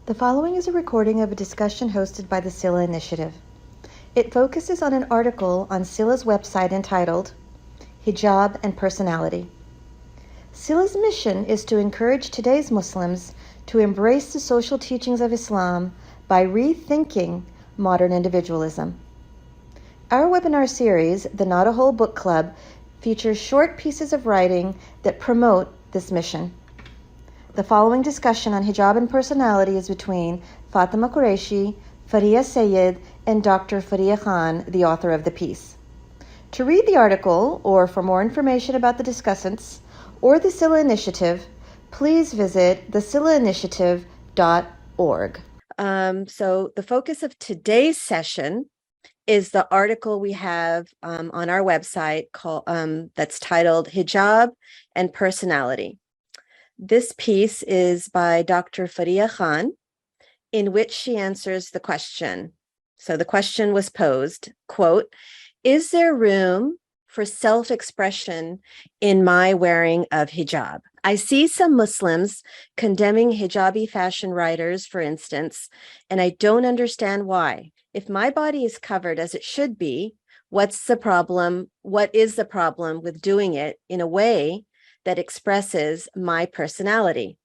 The following is a recording of a discussion hosted by the Sila Initiative. It focuses on an article on Sila's website entitled Hijab and Personality. Sila's mission is to encourage today's Muslims to embrace the social teachings of Islam by rethinking modern individualism. Our webinar series, the Not a Whole Book Club, features short pieces of writing that promote this mission. The following discussion on hijab and personality is between Fatima Qureshi, Faria Sayed, and Dr. Faria Khan, the author of the piece. To read the article, or for more information about the discussants, or the Sila Initiative, please visit thesilainitiative.org. So the focus of today's session is the article we have on our website that's titled Hijab and Personality. This piece is by Dr. Faria Khan, in which she answers the question. So the question was posed, quote, "Is there room for self-expression in my wearing of hijab? I see some Muslims condemning hijabi fashion writers, for instance, and I don't understand why. If my body is covered as it should be, what's the problem? What is the problem with doing it in a way that expresses my personality?"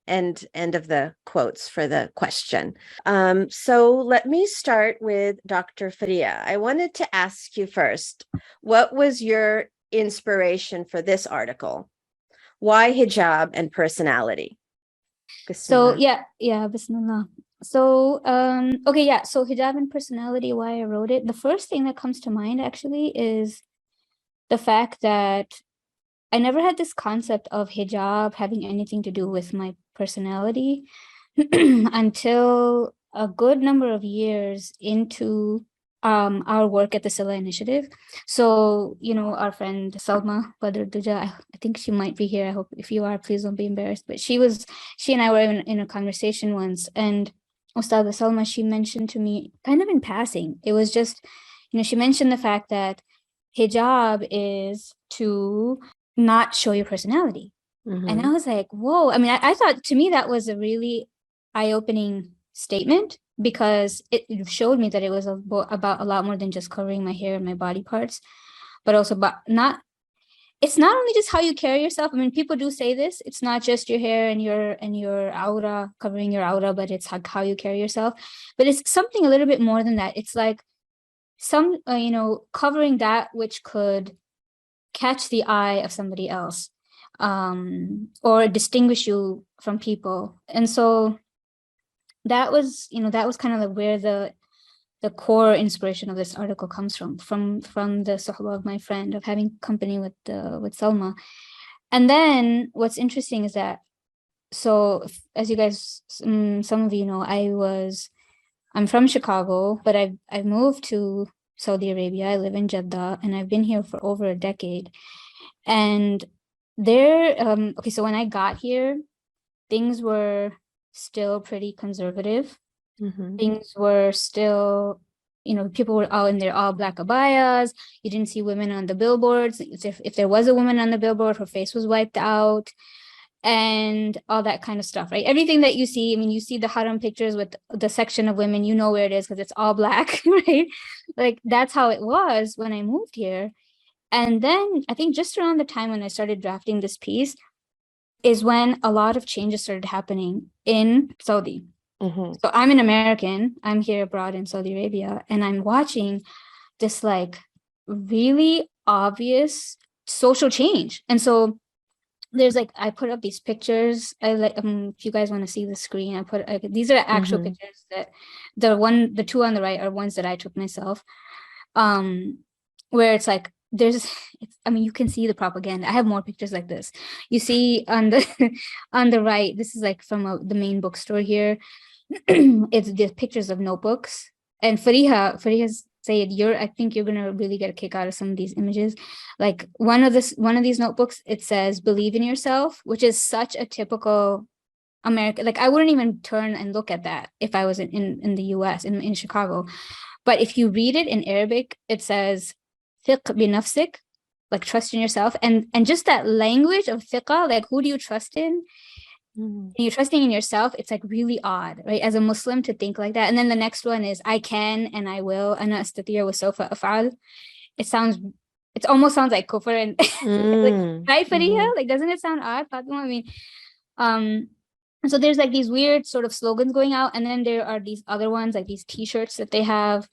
End of the quotes for the question. So let me start with Dr. Faria. I wanted to ask you first, what was your inspiration for this article? Why hijab and personality? Bismillah. Bismillah. So hijab and personality, why I wrote it. The first thing that comes to mind actually is the fact that I never had this concept of hijab having anything to do with my personality until a good number of years into our work at the Sila Initiative. So, our friend Salma Badr Duja, I think she might be here. I hope if you are, please don't be embarrassed. But she and I were in a conversation once, and Ustada Salma, she mentioned to me kind of in passing. It was just, she mentioned the fact that hijab is to not show your personality. Mm-hmm. And I was like, whoa. I mean, I thought, to me, that was a really eye-opening statement, because it showed me that it was about a lot more than just covering my hair and my body parts, but also it's not only just how you carry yourself. I mean, people do say this, it's not just your hair and your aura, covering your aura, but it's how you carry yourself. But it's something a little bit more than that. It's like some, covering that which could catch the eye of somebody else, or distinguish you from people. And so that was kind of like where the core inspiration of this article comes from the suhba of my friend, of having company with Salma. And then what's interesting is that, so as you guys, some of you know, I'm from Chicago, but I've moved to Saudi Arabia. I live in Jeddah, and I've been here for over a decade. And so when I got here, things were still pretty conservative. Mm-hmm. Things were still, people were all in their all black abayas. You didn't see women on the billboards. If there was a woman on the billboard, her face was wiped out, and all that kind of stuff, right? Everything that you see, I mean, you see the haram pictures with the section of women, you know where it is because it's all black, right? Like, that's how it was when I moved here. And then I think just around the time when I started drafting this piece is when a lot of changes started happening in Saudi. Mm-hmm. So I'm an American, I'm here abroad in Saudi Arabia, and I'm watching this like really obvious social change. And so there's I put up these pictures. If you guys want to see the screen, I put these are actual mm-hmm. pictures that the two on the right are ones that I took myself, where it's like you can see the propaganda. I have more pictures like this. You see on the on the right, this is like from the main bookstore here. It's the pictures of notebooks. And Fariha's said, I think you're gonna really get a kick out of some of these images. Like one of these notebooks, it says "Believe in yourself," which is such a typical American. Like, I wouldn't even turn and look at that if I was in the US, in Chicago. But if you read it in Arabic, it says "Thiq bi nafsik," like trust in yourself. And just that language of thiqa, like who do you trust in? Mm. and you're trusting in yourself, it's like really odd, right? As a Muslim to think like that. And then the next one is I can and I will. Ana astatir wa sawfa af'al. It almost sounds like kufr and like, Mm. right, Fariha? Mhm. Like, doesn't it sound odd, Fatima? I mean, um, so there's like these weird sort of slogans going out, and then there are these other ones, like these t-shirts that they have.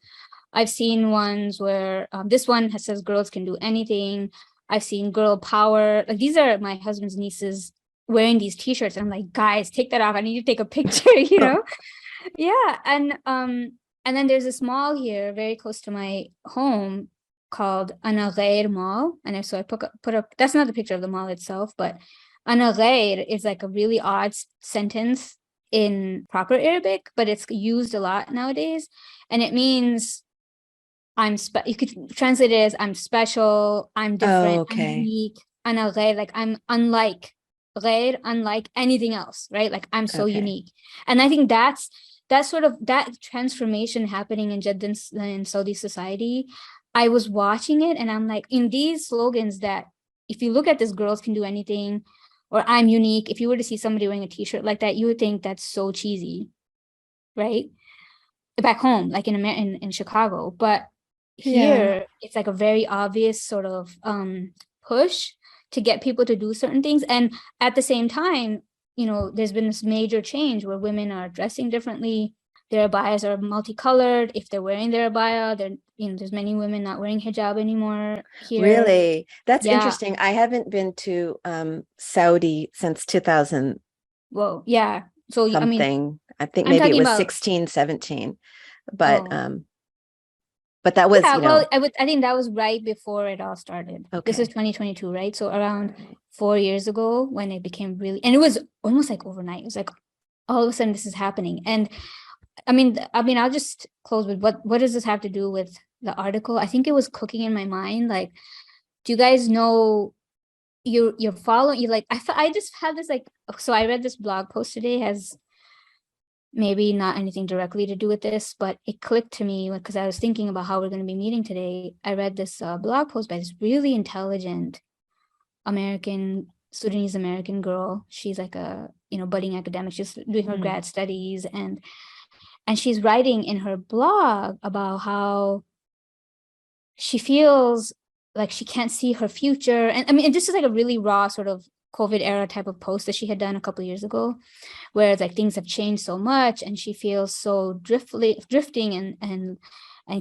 I've seen ones where this one says girls can do anything. I've seen girl power. Like these are my husband's nieces wearing these t-shirts. And I'm like, guys, take that off. I need to take a picture, you know? Yeah. And then there's this mall here very close to my home called Ana Ghair Mall. And so I put up that's not the picture of the mall itself, but Ana Ghair is like a really odd sentence in proper Arabic, but it's used a lot nowadays. And it means you could translate it as I'm special, I'm Oh, different, I'm okay. unique, ana ghair, like I'm unlike, ghair, unlike anything else, right? Like I'm so Okay. unique. And I think that's sort of that transformation happening in Jeddah in Saudi society. I was watching it and I'm like, in these slogans that if you look at this, girls can do anything, or I'm unique, if you were to see somebody wearing a t-shirt like that, you would think that's so cheesy, right? Back home, like in Chicago. But Yeah. here it's like a very obvious sort of push to get people to do certain things. And at the same time, there's been this major change where women are dressing differently. Their abayas are multicolored. If they're wearing their abaya, there's many women not wearing hijab anymore here. Really? That's Yeah. interesting. I haven't been to Saudi since 2000 Well, yeah. So I mean, something. I think I'm maybe it talking was about 16, 17. But oh but that was, yeah, well, I think that was right before it all started. This is okay. 2022, right? So around Right. 4 years ago when it became really, and it was almost like overnight. It was like all of a sudden this is happening. And I mean, I'll just close with what does this have to do with the article? I think it was cooking in my mind. Like, do you guys know you're following you like I just had this like so I read this blog post today has maybe not anything directly to do with this, but it clicked to me because I was thinking about how we're going to be meeting today. I read this blog post by this really intelligent Sudanese American girl. She's like a budding academic. She's doing her Mm. grad studies, and she's writing in her blog about how she feels like she can't see her future. And I mean, it just is like a really raw sort of COVID era type of post that she had done a couple of years ago, where it's like things have changed so much and she feels so drifting and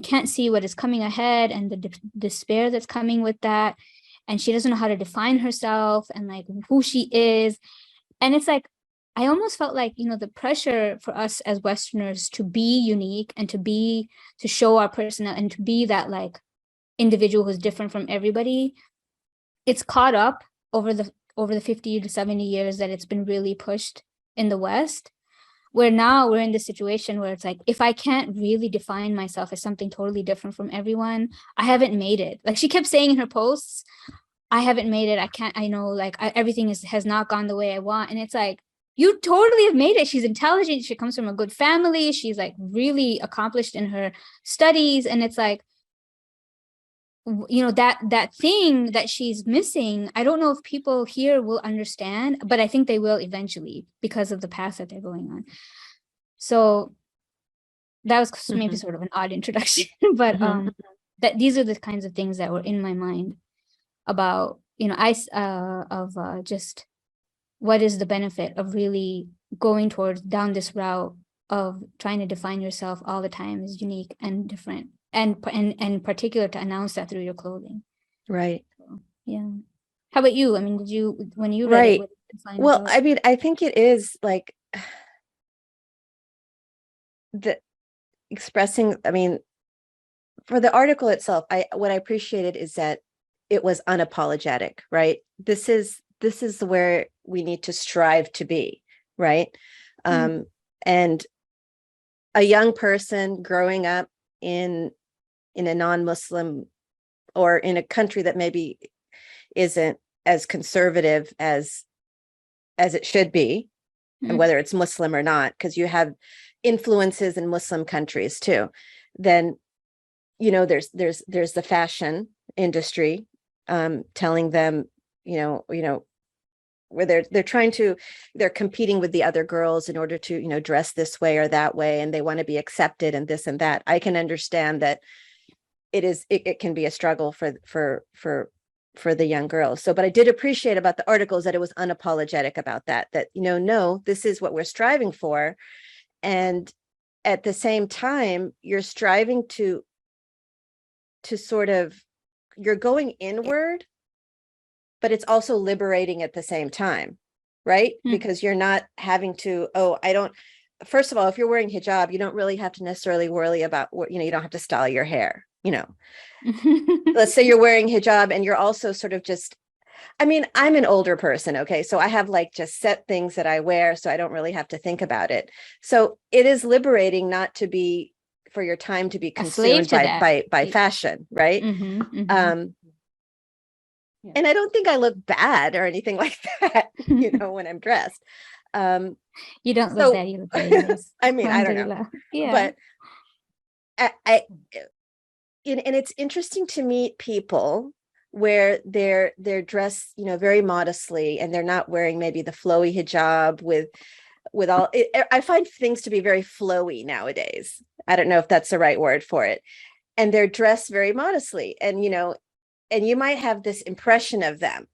can't see what is coming ahead and the despair that's coming with that. And she doesn't know how to define herself and like who she is. And it's like, I almost felt like, the pressure for us as Westerners to be unique and to show our personality and to be that like individual who's different from everybody, it's caught up over the 50 to 70 years that it's been really pushed in the West, where now we're in this situation where it's like, if I can't really define myself as something totally different from everyone, I haven't made it. Like she kept saying in her posts, I haven't made it. I can't, I know like everything has not gone the way I want. And it's like, you totally have made it. She's intelligent. She comes from a good family. She's like really accomplished in her studies. And it's like, that thing that she's missing, I don't know if people here will understand, but I think they will eventually because of the path that they're going on. So that was maybe Mhm. sort of an odd introduction, but Mhm. that these are the kinds of things that were in my mind about just what is the benefit of really going towards down this route of trying to define yourself all the time as unique and different and particular to announce that through your clothing. Right. So, yeah. How about you? I mean, when you read it, Right. what did you find Well, about? I mean, I think it is like the expressing, I mean, for the article itself, what I appreciated is that it was unapologetic, right? This is where we need to strive to be, right? Mm, And a young person growing up in a non-Muslim or in a country that maybe isn't as conservative as it should be, and mm, whether it's Muslim or not, because you have influences in Muslim countries too, then there's the fashion industry telling them, you know, where they're competing with the other girls in order to, dress this way or that way, and they want to be accepted and this and that. I can understand that it can be a struggle for the young girls. So, but I did appreciate about the articles that it was unapologetic about that, no, this is what we're striving for. And at the same time, you're striving to sort of, you're going inward, but it's also liberating at the same time, right? Because you're not having to, first of all, if you're wearing hijab, you don't really have to necessarily worry about what, you don't have to style your hair, Let's say you're wearing hijab and you're also sort of just, I'm an older person, okay? So I have like just set things that I wear, so I don't really have to think about it. So it is liberating not to be, for your time to be consumed by fashion, right? And I don't think I look bad or anything like that, when I'm dressed. You don't look bad, you look very nice. I don't know. Yeah. But and it's interesting to meet people where they're dressed, very modestly, and they're not wearing maybe the flowy hijab with all I find things to be very flowy nowadays. I don't know if that's the right word for it. And they're dressed very modestly, and and you might have this impression of them,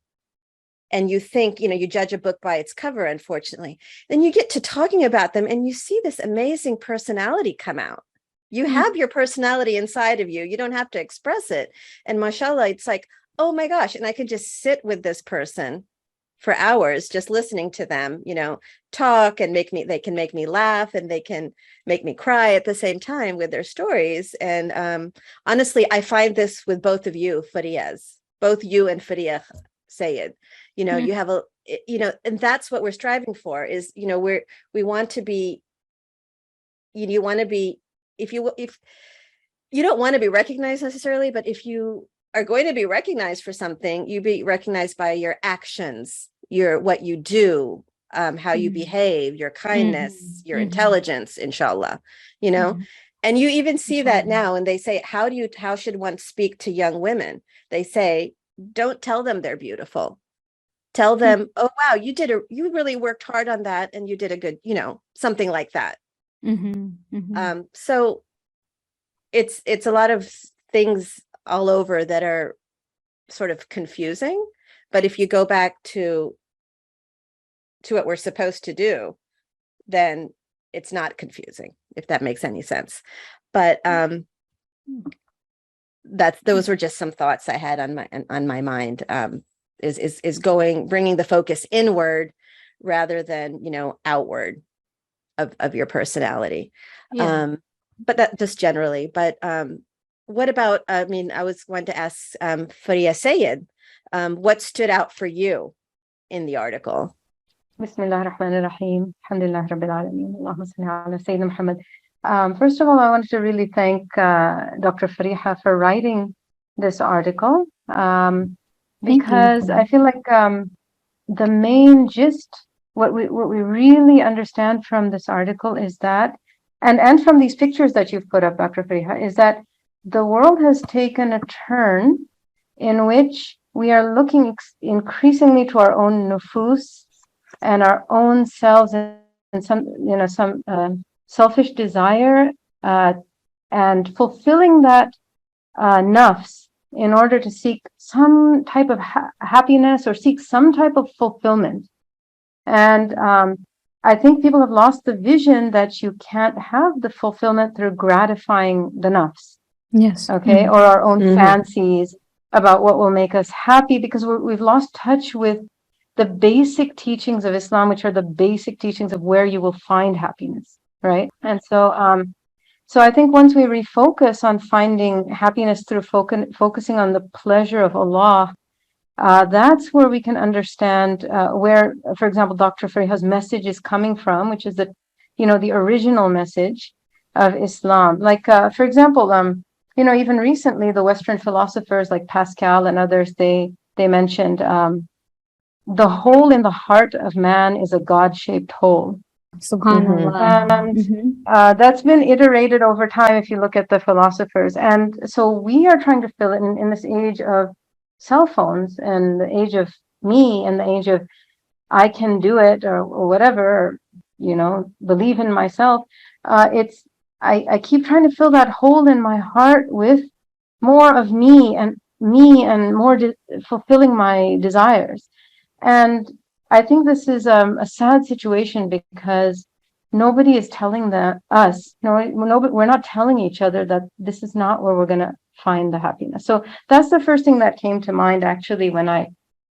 and you think, you judge a book by its cover, unfortunately. Then you get to talking about them and you see this amazing personality come out. You have your personality inside of you. You don't have to express it. And mashallah, it's like, oh my gosh. And I can just sit with this person for hours, just listening to them, talk, and they can make me laugh, and they can make me cry at the same time with their stories. And honestly, I find this with both of you, Farias, both you and Faria Sayed, you have and that's what we're striving for is, we want to be, you want to be, if you don't want to be recognized necessarily, but if you are going to be recognized for something, you be recognized by your actions, what you do, how you behave, your kindness, your intelligence, inshallah, and you even see that now. And they say, how should one speak to young women? They say, don't tell them they're beautiful. Tell them, oh, wow, you really worked hard on that, and you did a good, something like that. So it's a lot of things all over that are sort of confusing, but if you go back to what we're supposed to do, then it's not confusing, if that makes any sense. But those were just some thoughts I had on my mind, is bringing the focus inward rather than, outward of your personality. But that just generally, but what about, I was going to ask Faria Sayed, what stood out for you in the article? Bismillah ar-Rahman ar-Rahim. Alhamdulillah Rabbil Alameen. Allahumma salli ala Sayyidina Muhammad. First of all, I wanted to really thank Dr. Fariha for writing this article, because I feel like the main gist, what we really understand from this article is that, and from these pictures that you've put up, Dr. Fariha, is that the world has taken a turn in which we are looking increasingly to our own nufus and our own selves, and some selfish desire, and fulfilling that nafs in order to seek some type of happiness or seek some type of fulfillment. And I think people have lost the vision that you can't have the fulfillment through gratifying the nafs. Yes. Okay. Or our own fancies about what will make us happy, because we've lost touch with the basic teachings of Islam, which are the basic teachings of where you will find happiness. Right. And so I think once we refocus on finding happiness through focusing on the pleasure of Allah, that's where we can understand where, for example, Dr. Fariha's message is coming from, which is the original message of Islam. Like, for example, even recently, the Western philosophers like Pascal and others, they mentioned the hole in the heart of man is a God-shaped hole. Subhanallah. And that's been iterated over time if you look at the philosophers. And so we are trying to fill it in this age of cell phones and the age of me and the age of I can do it, or whatever, or, believe in myself. I keep trying to fill that hole in my heart with more of me and more fulfilling my desires. And I think this is a sad situation because nobody is telling us, we're not telling each other that this is not where we're going to find the happiness. So that's the first thing that came to mind actually when I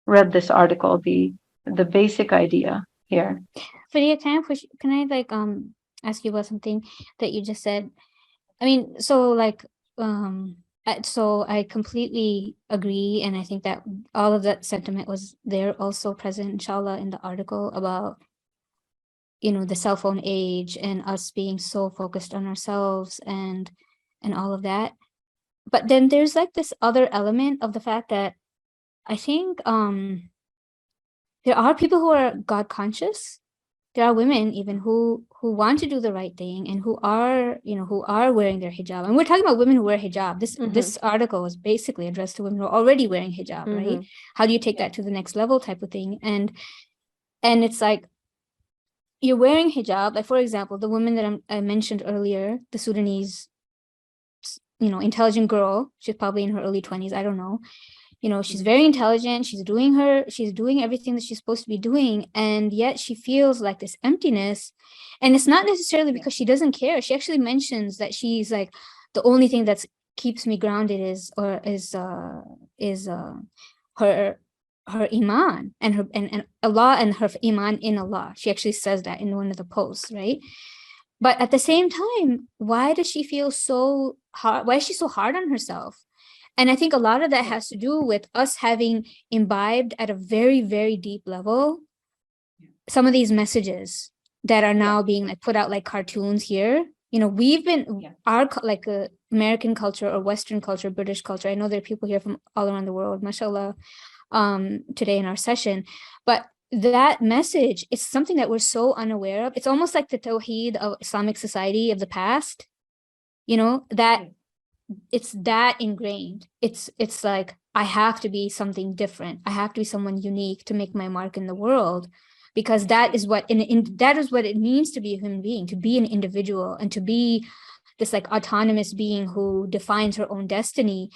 read this article, the basic idea here. Fadia, can I ask you about something that you just said? I mean, so I completely agree, and I think that all of that sentiment was there also present, inshallah, in the article about the cell phone age and us being so focused on ourselves and all of that. But then there's like this other element of the fact that I think there are people who are God conscious. There are women even who want to do the right thing and who are wearing their hijab. And we're talking about women who wear hijab. This article is basically addressed to women who are already wearing hijab, right? How do you take that to the next level type of thing? And it's like, you're wearing hijab. Like, for example, the woman that I mentioned earlier, the Sudanese, intelligent girl, she's probably in her early 20s, I don't know. She's very intelligent, she's doing everything that she's supposed to be doing, and yet she feels like this emptiness. And it's not necessarily because she doesn't care. She actually mentions that she's like, the only thing that keeps me grounded is her iman and Allah, and her iman in Allah. She actually says that in one of the posts, right? But at the same time, why does she feel so hard? Why is she so hard on herself? And I think a lot of that has to do with us having imbibed at a very, very deep level some of these messages that are now being put out like cartoons here. We've been our American culture or Western culture, British culture. I know there are people here from all around the world, mashallah, today in our session. But that message is something that we're so unaware of. It's almost like the Tawheed of Islamic society of the past, that it's that ingrained. It's like, I have to be something different. I have to be someone unique to make my mark in the world, because that is what that is what it means to be a human being, to be an individual, and to be this autonomous being who defines her own destiny.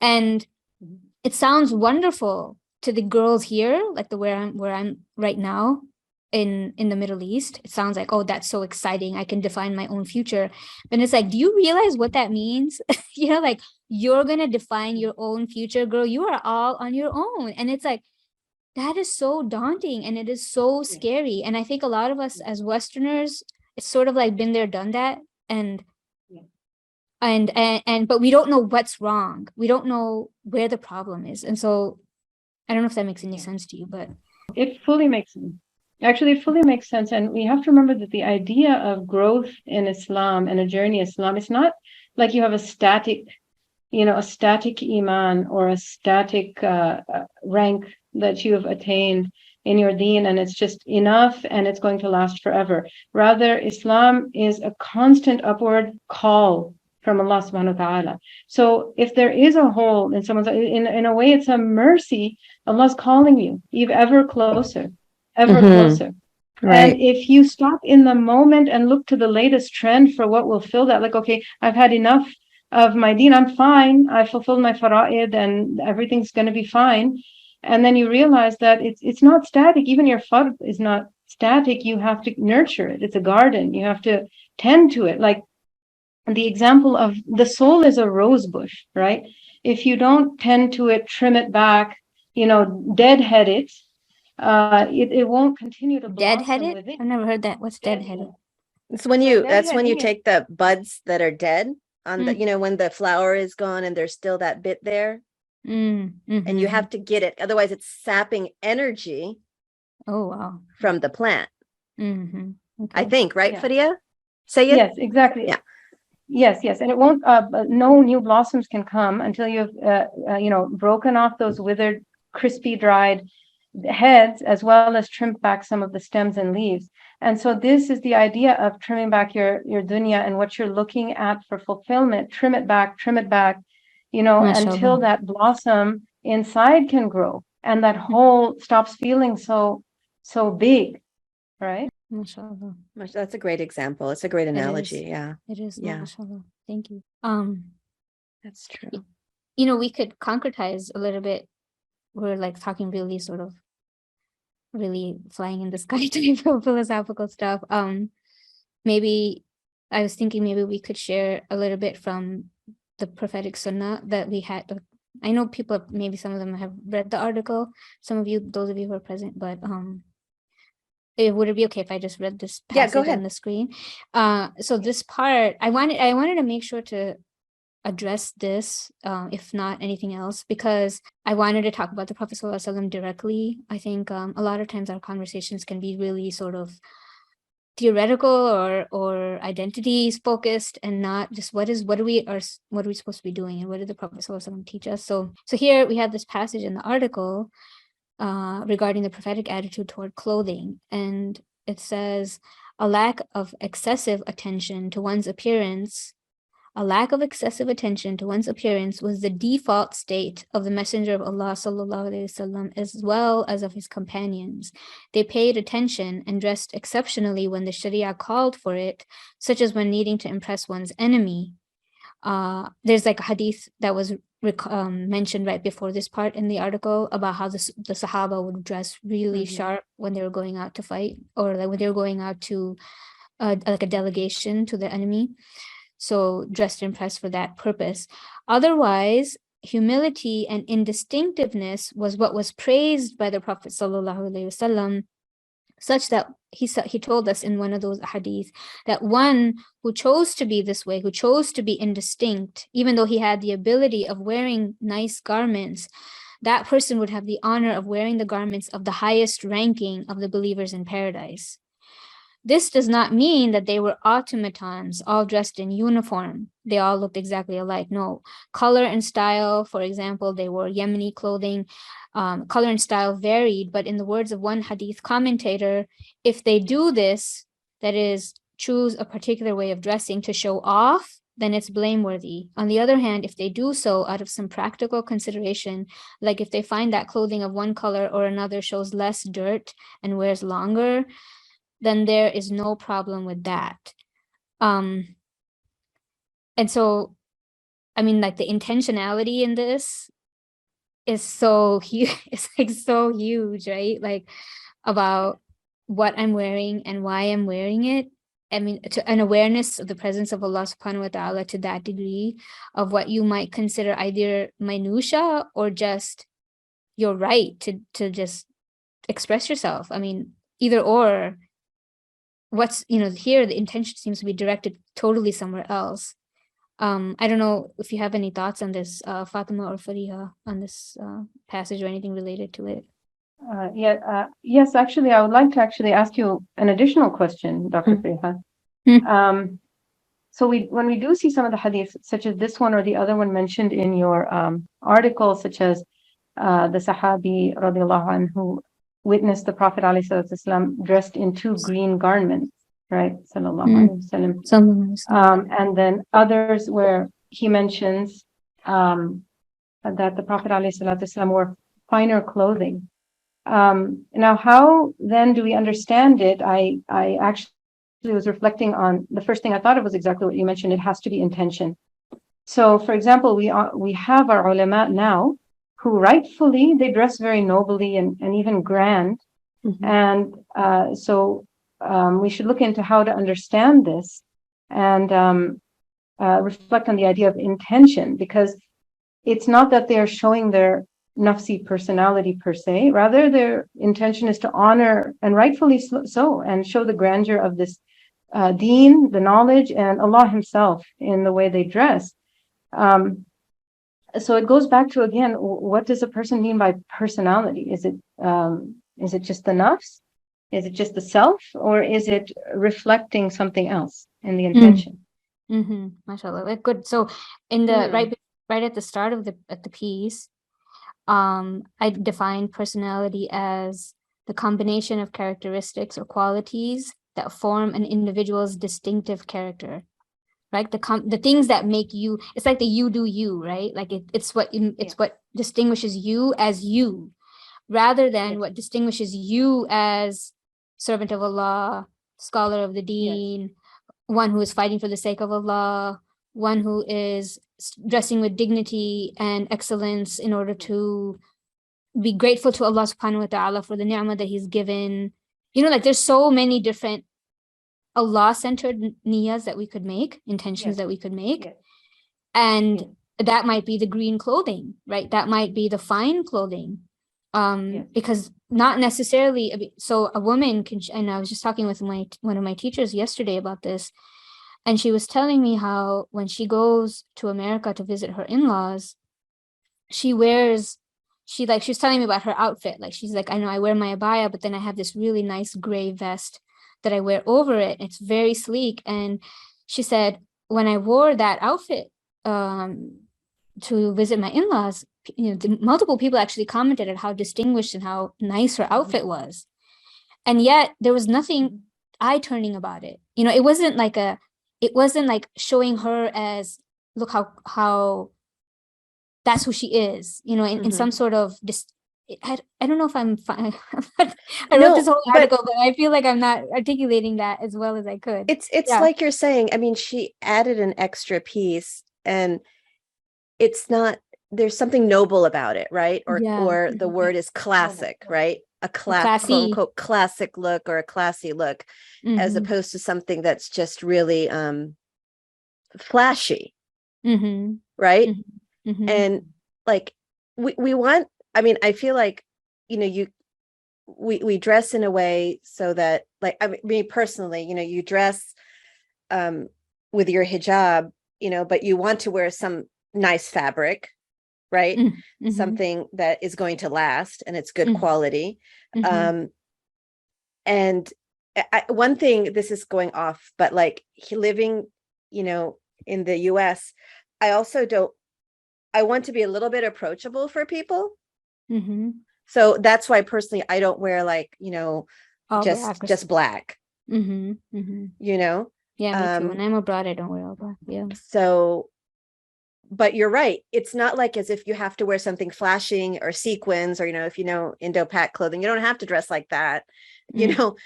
And it sounds wonderful to the girls here, like where I'm right now in the Middle East. It sounds like, oh, that's so exciting, I can define my own future. But it's like, do you realize what that means? You're gonna define your own future, girl. You are all on your own. And it's like, that is so daunting, and it is so scary. And I think a lot of us as Westerners, it's sort of like been there, done that, and but we don't know what's wrong. We don't know where the problem is. And so I don't know if that makes any sense to you, but it fully makes sense. Actually, it fully makes sense. And we have to remember that the idea of growth in Islam and a journey in Islam, it's not like you have a static iman or a static rank that you have attained in your deen, and it's just enough and it's going to last forever. Rather, Islam is a constant upward call from Allah subhanahu wa ta'ala. So if there is a hole in someone's, in a way, it's a mercy. Allah's calling you ever closer, closer. Right. And if you stop in the moment and look to the latest trend for what will fill that, like, okay, I've had enough of my deen, I'm fine, I fulfilled my fara'id and everything's going to be fine. And then you realize that it's not static. Even your fard is not static. You have to nurture it. It's a garden. You have to tend to it. Like the example of the soul is a rose bush, right? If you don't tend to it, trim it back, deadhead it, it won't continue to blossom. Deadheaded? With it. I've never heard that. What's deadheaded? It's when you take the buds that are dead on the, when the flower is gone and there's still that bit there. And you have to get it, otherwise it's sapping energy. Oh wow! From the plant. Okay. I think, right, Fadia? Say it. Yes, exactly. Yeah. Yes, and it won't. No new blossoms can come until you've, broken off those withered, crispy, dried heads, as well as trimmed back some of the stems and leaves. And so this is the idea of trimming back your dunya and what you're looking at for fulfillment. Trim it back, until that blossom inside can grow, and that hole stops feeling so so big, right? MashaAllah. That's a great example. It's a great analogy. Yeah, It is, Yeah. MashaAllah. Thank you. that's true. You know, we could concretize a little bit. We're like talking really sort of really flying in the sky type of philosophical stuff. Maybe I was thinking maybe we could share a little bit from the prophetic sunnah that we had. I know people, maybe some of them have read the article, some of you, those of you who are present, but would it be okay if I just read this Yeah, go passage on ahead. the screen? So this part, I wanted to make sure to address this, if not anything else, because I wanted to talk about the Prophet ﷺ directly. I think a lot of times our conversations can be really sort of theoretical or identities focused, and not just what are we supposed to be doing, and what did the Prophet ﷺ teach us. So here we have this passage in the article regarding the prophetic attitude toward clothing, and it says, a lack of excessive attention to one's appearance was the default state of the Messenger of Allah ﷺ, as well as of his companions. They paid attention and dressed exceptionally when the Sharia called for it, such as when needing to impress one's enemy. There's like a hadith that was mentioned right before this part in the article about how the Sahaba would dress really sharp when they were going out to fight, or like when they were going out to like a delegation to the enemy. So dressed to impress for that purpose. Otherwise, humility and indistinctiveness was what was praised by the Prophet ﷺ, such that he told us in one of those hadith that one who chose to be this way, who chose to be indistinct, even though he had the ability of wearing nice garments, that person would have the honor of wearing the garments of the highest ranking of the believers in paradise. This does not mean that they were automatons, all dressed in uniform. They all looked exactly alike. No, color and style, for example, they wore Yemeni clothing. Color and style varied, but in the words of one hadith commentator, if they do this, that is, choose a particular way of dressing to show off, then it's blameworthy. On the other hand, if they do so out of some practical consideration, like if they find that clothing of one color or another shows less dirt and wears longer, then there is no problem with that. And so, I mean, like the intentionality in this is so huge. It's like so huge, right? Like about what I'm wearing and why I'm wearing it. I mean, to an awareness of the presence of Allah subhanahu wa ta'ala to that degree of what you might consider either minutia or just your right to just express yourself. I mean, either or. What's, here the intention seems to be directed totally somewhere else. I don't know if you have any thoughts on this, Fatima or Fariha, on this passage or anything related to it. Yes, actually, I would like to actually ask you an additional question, Dr. Fariha. So when we do see some of the hadiths, such as this one or the other one mentioned in your article, such as the Sahabi radiallahu anhu witnessed the Prophet ﷺ dressed in 2 green garments, right? Sallallahu alaihi wasallam. And then others where he mentions that the Prophet ﷺ wore finer clothing. Now, how then do we understand it? I actually was reflecting on the first thing I thought of was exactly what you mentioned. It has to be intention. So, for example, we have our ulama now who rightfully they dress very nobly and even grand. And so we should look into how to understand this and reflect on the idea of intention, because it's not that they are showing their nafsi personality per se, rather their intention is to honor, and rightfully so, and show the grandeur of this deen, the knowledge, and Allah himself in the way they dress. So it goes back to, again, what does a person mean by personality? Is it just the nafs? Is it just the self? Or is it reflecting something else in the intention? MashaAllah. Good. So in the right at the start of the piece, I defined personality as the combination of characteristics or qualities that form an individual's distinctive character. Right, the things that make you, it's like the you do you, right? Like it's what distinguishes you as you, rather than what distinguishes you as servant of Allah, scholar of the deen, one who is fighting for the sake of Allah, one who is dressing with dignity and excellence in order to be grateful to Allah subhanahu wa ta'ala for the ni'mah that he's given. You know, like there's so many different Allah-centered niyas that we could make, intentions that we could make. And that might be the green clothing, right? That might be the fine clothing. Because not necessarily, so a woman can, and I was just talking with one of my teachers yesterday about this, and she was telling me how when she goes to America to visit her in-laws, she was telling me about her outfit. Like, she's like, I know I wear my abaya, but then I have this really nice gray vest that I wear over it. It's very sleek. And she said, when I wore that outfit to visit my in-laws, you know, multiple people actually commented on how distinguished and how nice her outfit was. And yet there was nothing eye-turning about it. You know, it wasn't like showing her as, look how that's who she is, you know, in some sort of I don't know if I'm fine. I wrote this whole article, but I feel like I'm not articulating that as well as I could. It's like you're saying, I mean, she added an extra piece, and it's not, there's something noble about it, right? Or the word is classic, right? A quote unquote classic look, or a classy look, as opposed to something that's just really flashy, right? And like we want, I mean, I feel like, you know, we dress in a way so that, like, I mean, me personally, you know, you dress with your hijab, you know, but you want to wear some nice fabric, right? Something that is going to last and it's good quality. And one thing, this is going off, but like living, you know, in the US, I want to be a little bit approachable for people. So that's why personally, I don't wear, like, you know, just black, you know? Yeah, me too. When I'm abroad, I don't wear all black. Yeah. So, but you're right. It's not like as if you have to wear something flashing or sequins, or, you know, if you know Indo-Pak clothing, you don't have to dress like that, you know?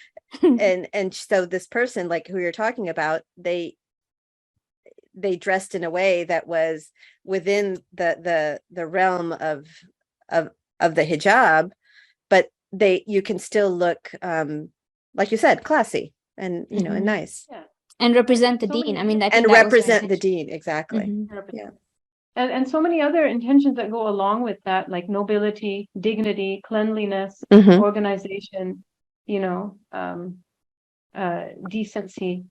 And so this person, like who you're talking about, they dressed in a way that was within the realm of the hijab, but you can still look, like you said, classy and, you know, and nice. And represent the deen. I mean, I think and represent the deen. Exactly. Yeah. And so many other intentions that go along with that, like nobility, dignity, cleanliness, organization, you know, decency,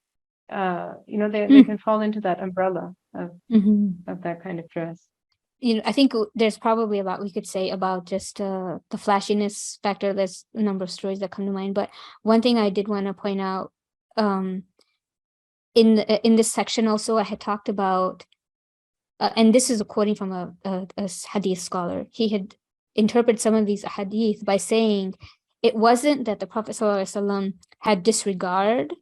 you know, they can fall into that umbrella of that kind of dress. You know, I think there's probably a lot we could say about just the flashiness factor. There's a number of stories that come to mind, but one thing I did want to point out, in this section also, I had talked about, and this is a quoting from a hadith scholar. He had interpreted some of these hadith by saying it wasn't that the Prophet ﷺ had disregard.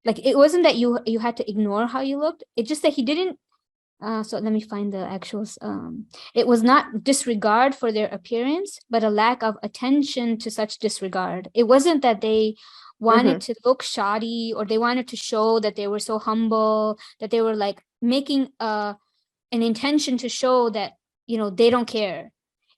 Like, it wasn't that you had to ignore how you looked. It's just that he didn't. So let me find the actuals. It was not disregard for their appearance, but a lack of attention to such disregard. It wasn't that they wanted to look shoddy, or they wanted to show that they were so humble, that they were like making an intention to show that, you know, they don't care.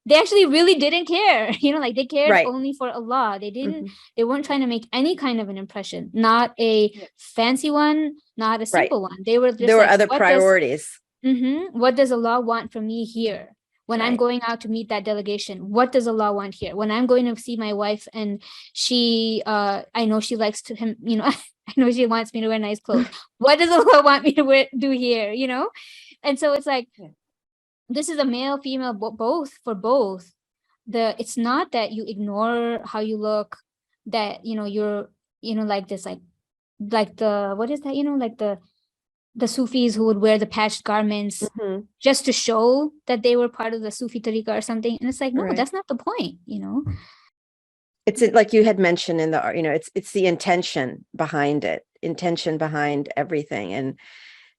They actually really didn't care, you know, like they cared only for Allah. They weren't trying to make any kind of an impression, not a fancy one, not a simple one. There were other priorities. What does Allah want from me here? When I'm going out to meet that delegation, what does Allah want here? When I'm going to see my wife and she, I know she likes to him, you know, I know she wants me to wear nice clothes. What does Allah want me to do here? You know? And so it's like, this is a male, female, both. It's not that you ignore how you look, that, you know, you're, you know, like this, like the, what is that? You know, like the Sufis who would wear the patched garments just to show that they were part of the Sufi tariqa or something. And it's like, no, that's not the point, you know? It's like you had mentioned in the, you know, it's the intention behind it, intention behind everything,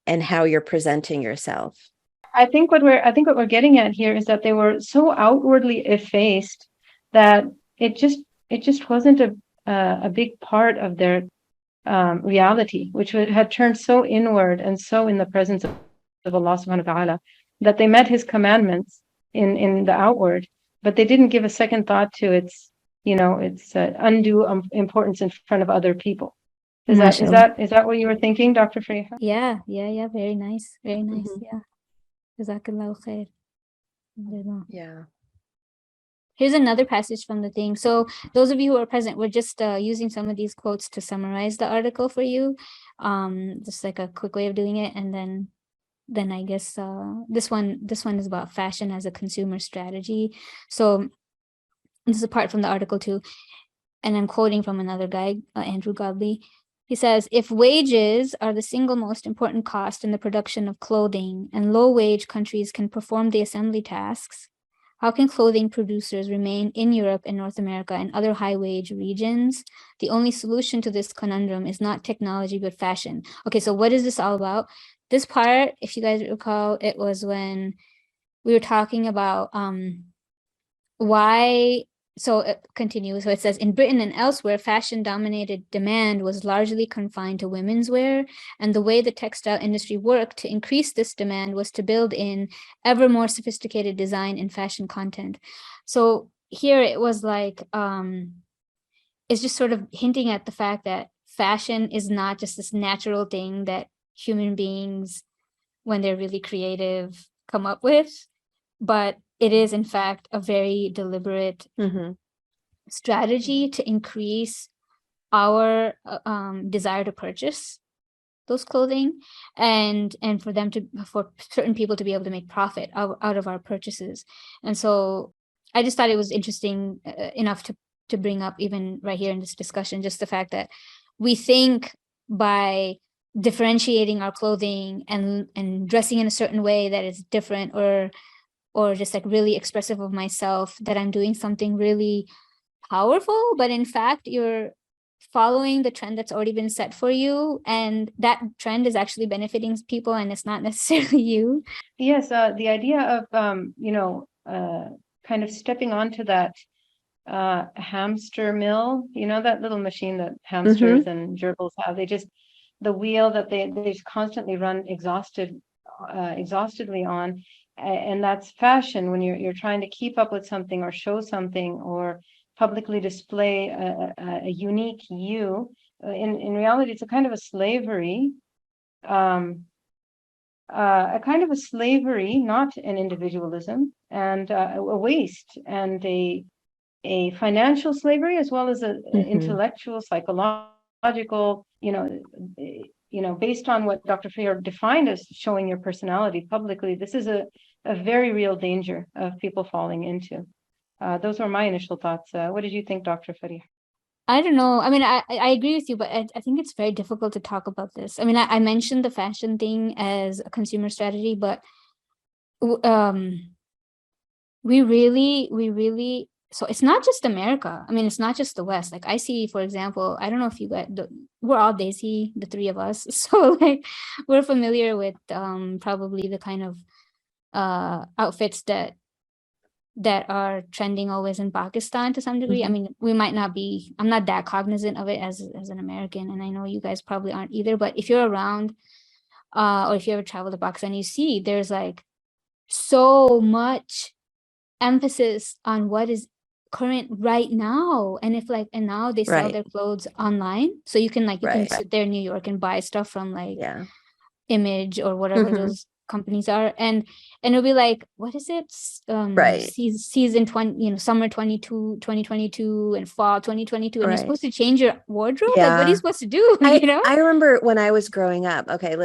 and how you're presenting yourself. I think what we're getting at here is that they were so outwardly effaced that it just wasn't a big part of their reality, which had turned so inward and so in the presence of Allah subhanahu wa ta'ala, that they met his commandments in the outward, but they didn't give a second thought to its, its undue importance in front of other people. Is that what you were thinking, Dr. Fariha? Yeah. Very nice. Very nice. Mhm. Yeah. Jazakallahu khair. Yeah. Here's another passage from the thing. So those of you who are present, we're just using some of these quotes to summarize the article for you. Just like a quick way of doing it. And then I guess this one is about fashion as a consumer strategy. So this is a part from the article too. And I'm quoting from another guy, Andrew Godley. He says, if wages are the single most important cost in the production of clothing and low-wage countries can perform the assembly tasks, how can clothing producers remain in Europe and North America and other high-wage regions? The only solution to this conundrum is not technology, but fashion. Okay, so what is this all about? This part, if you guys recall, it was when we were talking about why. So it continues. So it says, in Britain and elsewhere, fashion-dominated demand was largely confined to women's wear, and the way the textile industry worked to increase this demand was to build in ever more sophisticated design and fashion content. So here it was like, it's just sort of hinting at the fact that fashion is not just this natural thing that human beings, when they're really creative, come up with, but it is in fact a very deliberate strategy to increase our desire to purchase those clothing, and for certain people to be able to make profit out of our purchases. And so I just thought it was interesting enough to bring up even right here in this discussion, just the fact that we think by differentiating our clothing and dressing in a certain way that is different or just like really expressive of myself, that I'm doing something really powerful, but in fact you're following the trend that's already been set for you, and that trend is actually benefiting people and it's not necessarily you. Yes, the idea of kind of stepping onto that hamster mill, that little machine that hamsters and gerbils have. The wheel that they just constantly run exhaustedly on, and that's fashion. When you're trying to keep up with something or show something or publicly display a unique you, in reality it's a kind of a slavery, not an individualism, and a waste, and a financial slavery, as well as an intellectual, psychological, based on what Dr. Freer defined as showing your personality publicly. This is a very real danger of people falling into. Those were my initial thoughts. What did you think, Dr. Fariha? I don't know. I mean, I agree with you, but I think it's very difficult to talk about this. I mean, I mentioned the fashion thing as a consumer strategy, but we really, so it's not just America. I mean, it's not just the West. Like I see, for example, I don't know if you guys, we're all Desi, the three of us. So like we're familiar with probably the kind of outfits that are trending always in Pakistan to some degree. I mean, we might not be, I'm not that cognizant of it as an American, and I know you guys probably aren't either, but if you're around or if you ever travel to Pakistan, you see there's like so much emphasis on what is current right now. And now they sell their clothes online, so you can can sit there in New York and buy stuff from like Image or whatever those companies are, and it'll be like, what is it, season 20, summer 2022 and fall 2022, and you're supposed to change your wardrobe. Like, what are you supposed to do? I remember when I was growing up, I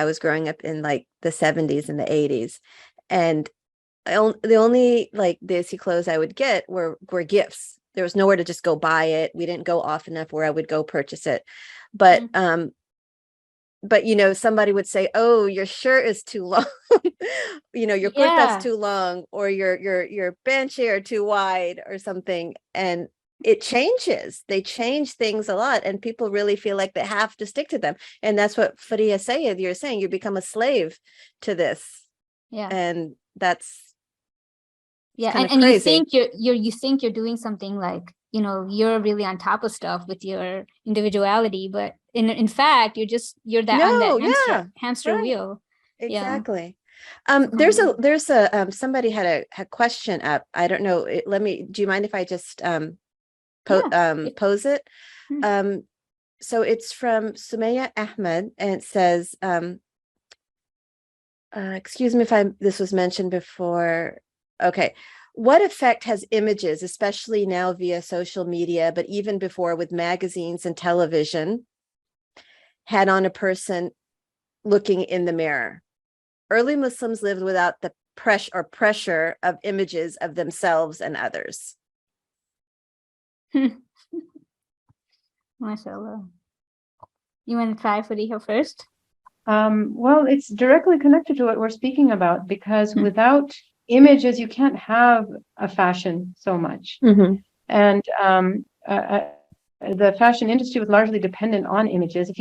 was growing up in like the 70s and the 80s, and the only like Desi clothes I would get were gifts. There was nowhere to just go buy it. We didn't go often enough where I would go purchase it. But somebody would say, oh, your shirt is too long. Your kurta's too long, or your banshee are too wide or something. And it changes. They change things a lot, and people really feel like they have to stick to them. And that's what Faria Sayed, you're saying, you become a slave to this. Yeah. And that's Yeah, kind of and you crazy. think you think you're doing something like, you know, you're really on top of stuff with your individuality, but in fact you're that on that No, yeah, hamster right. wheel. Exactly. Yeah. There's a somebody had a question up. I don't know. Do you mind if I just pose it? Hmm. So it's from Sumaya Ahmed, and it says, excuse me if this was mentioned before. Okay. What effect has images, especially now via social media, but even before with magazines and television, had on a person looking in the mirror? Early Muslims lived without the pressure of images of themselves and others. MashaAllah. You want to try Fariha first? Well, it's directly connected to what we're speaking about, because Hmm. without images, you can't have a fashion so much. And the fashion industry was largely dependent on images. If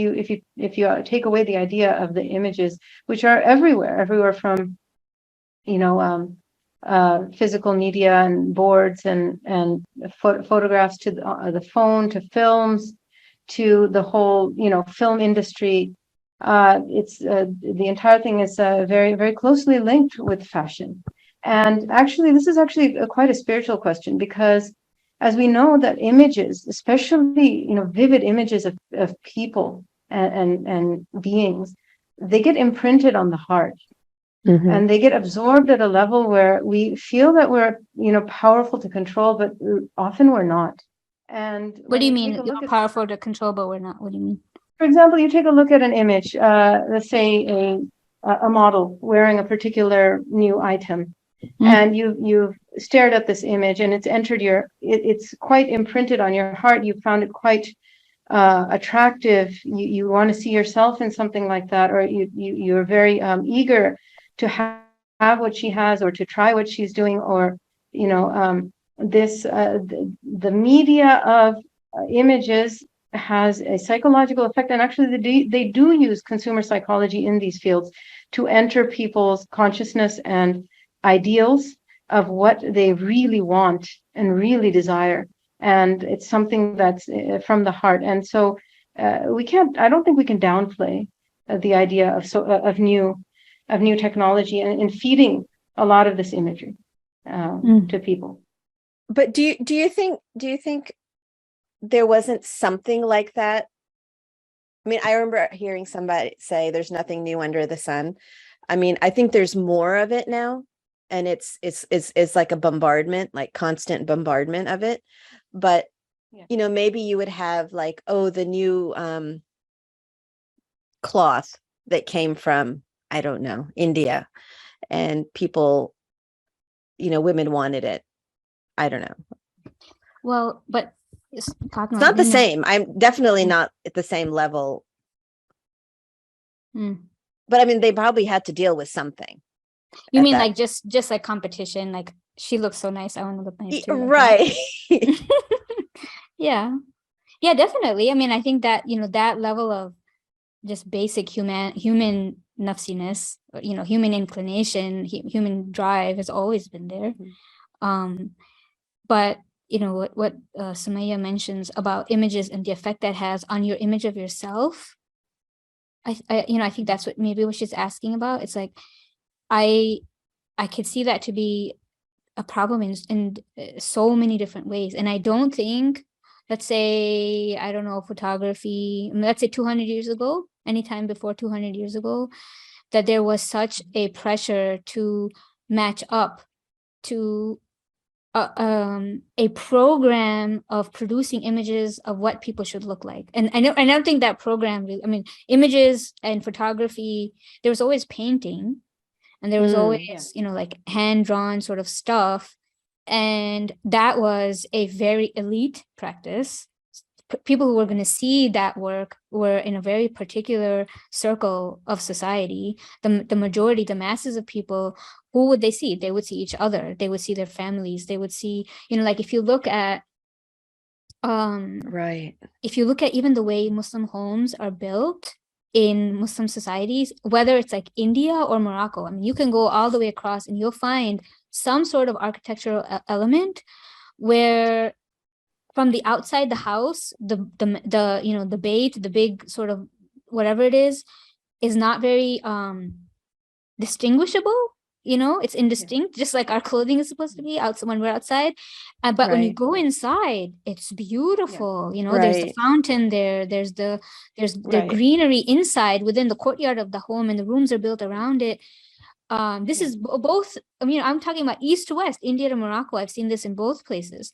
you take away the idea of the images, which are everywhere from, you know, physical media and boards and photographs to the phone, to films, to the whole, you know, film industry. It's the entire thing is very, very closely linked with fashion. And actually, this is actually quite a spiritual question, because as we know that images, especially, you know, vivid images of people and beings, they get imprinted on the heart. And they get absorbed at a level where we feel that we're, you know, powerful to control, but often we're not. And What when do you you mean? take a You're look at, powerful to control, but we're not. What do you mean? for example, you take a look at an image, let's say a model wearing a particular new item, and you've stared at this image, and it's entered it's quite imprinted on your heart. You found it quite attractive. You want to see yourself in something like that, or you're very eager to have what she has, or to try what she's doing, or, you know, the media of images has a psychological effect. And actually they do use consumer psychology in these fields to enter people's consciousness and ideals of what they really want and really desire. And it's something that's from the heart. And so I don't think we can downplay the idea of new technology and feeding a lot of this imagery to people. But do you think there wasn't something like that? I mean, I remember hearing somebody say there's nothing new under the sun. I mean, I think there's more of it now, and it's like a bombardment, like constant bombardment of it. But you know, maybe you would have like, oh, the new cloth that came from, I don't know, India, and people, you know, women wanted it. I don't know. Well, but it's not the same. I'm definitely not at the same level. But I mean, they probably had to deal with something. You mean like just like competition? Like, she looks so nice, I want to look nice too. Right. Yeah, definitely. I mean, I think that, you know, that level of just basic human nafsiness, you know, human inclination, human drive has always been there. But you know what Sumaya mentions about images and the effect that has on your image of yourself, I you know, I think that's what she's asking about. It's like I could see that to be a problem in so many different ways. And I don't think, let's say, I don't know, photography, let's say 200 years ago, anytime before 200 years ago, that there was such a pressure to match up to a program of producing images of what people should look like. And I don't think that program, I mean, images and photography, there was always painting, and there was always, you know, like hand-drawn sort of stuff. And that was a very elite practice. People who were going to see that work were in a very particular circle of society. The majority, the masses of people, who would they see? They would see each other. They would see their families. They would see, you know, like if you look at right. If you look at even the way Muslim homes are built, in Muslim societies, whether it's like India or Morocco. I mean, you can go all the way across and you'll find some sort of architectural element where from the outside the house, the you know, the bait, the big sort of whatever it is not very distinguishable. You know, it's indistinct, just like our clothing is supposed to be out when we're outside. But when you go inside, it's beautiful. You know, there's the fountain there, there's the greenery inside within the courtyard of the home, and the rooms are built around it. This is both, I mean, I'm talking about east to west, India to Morocco. I've seen this in both places.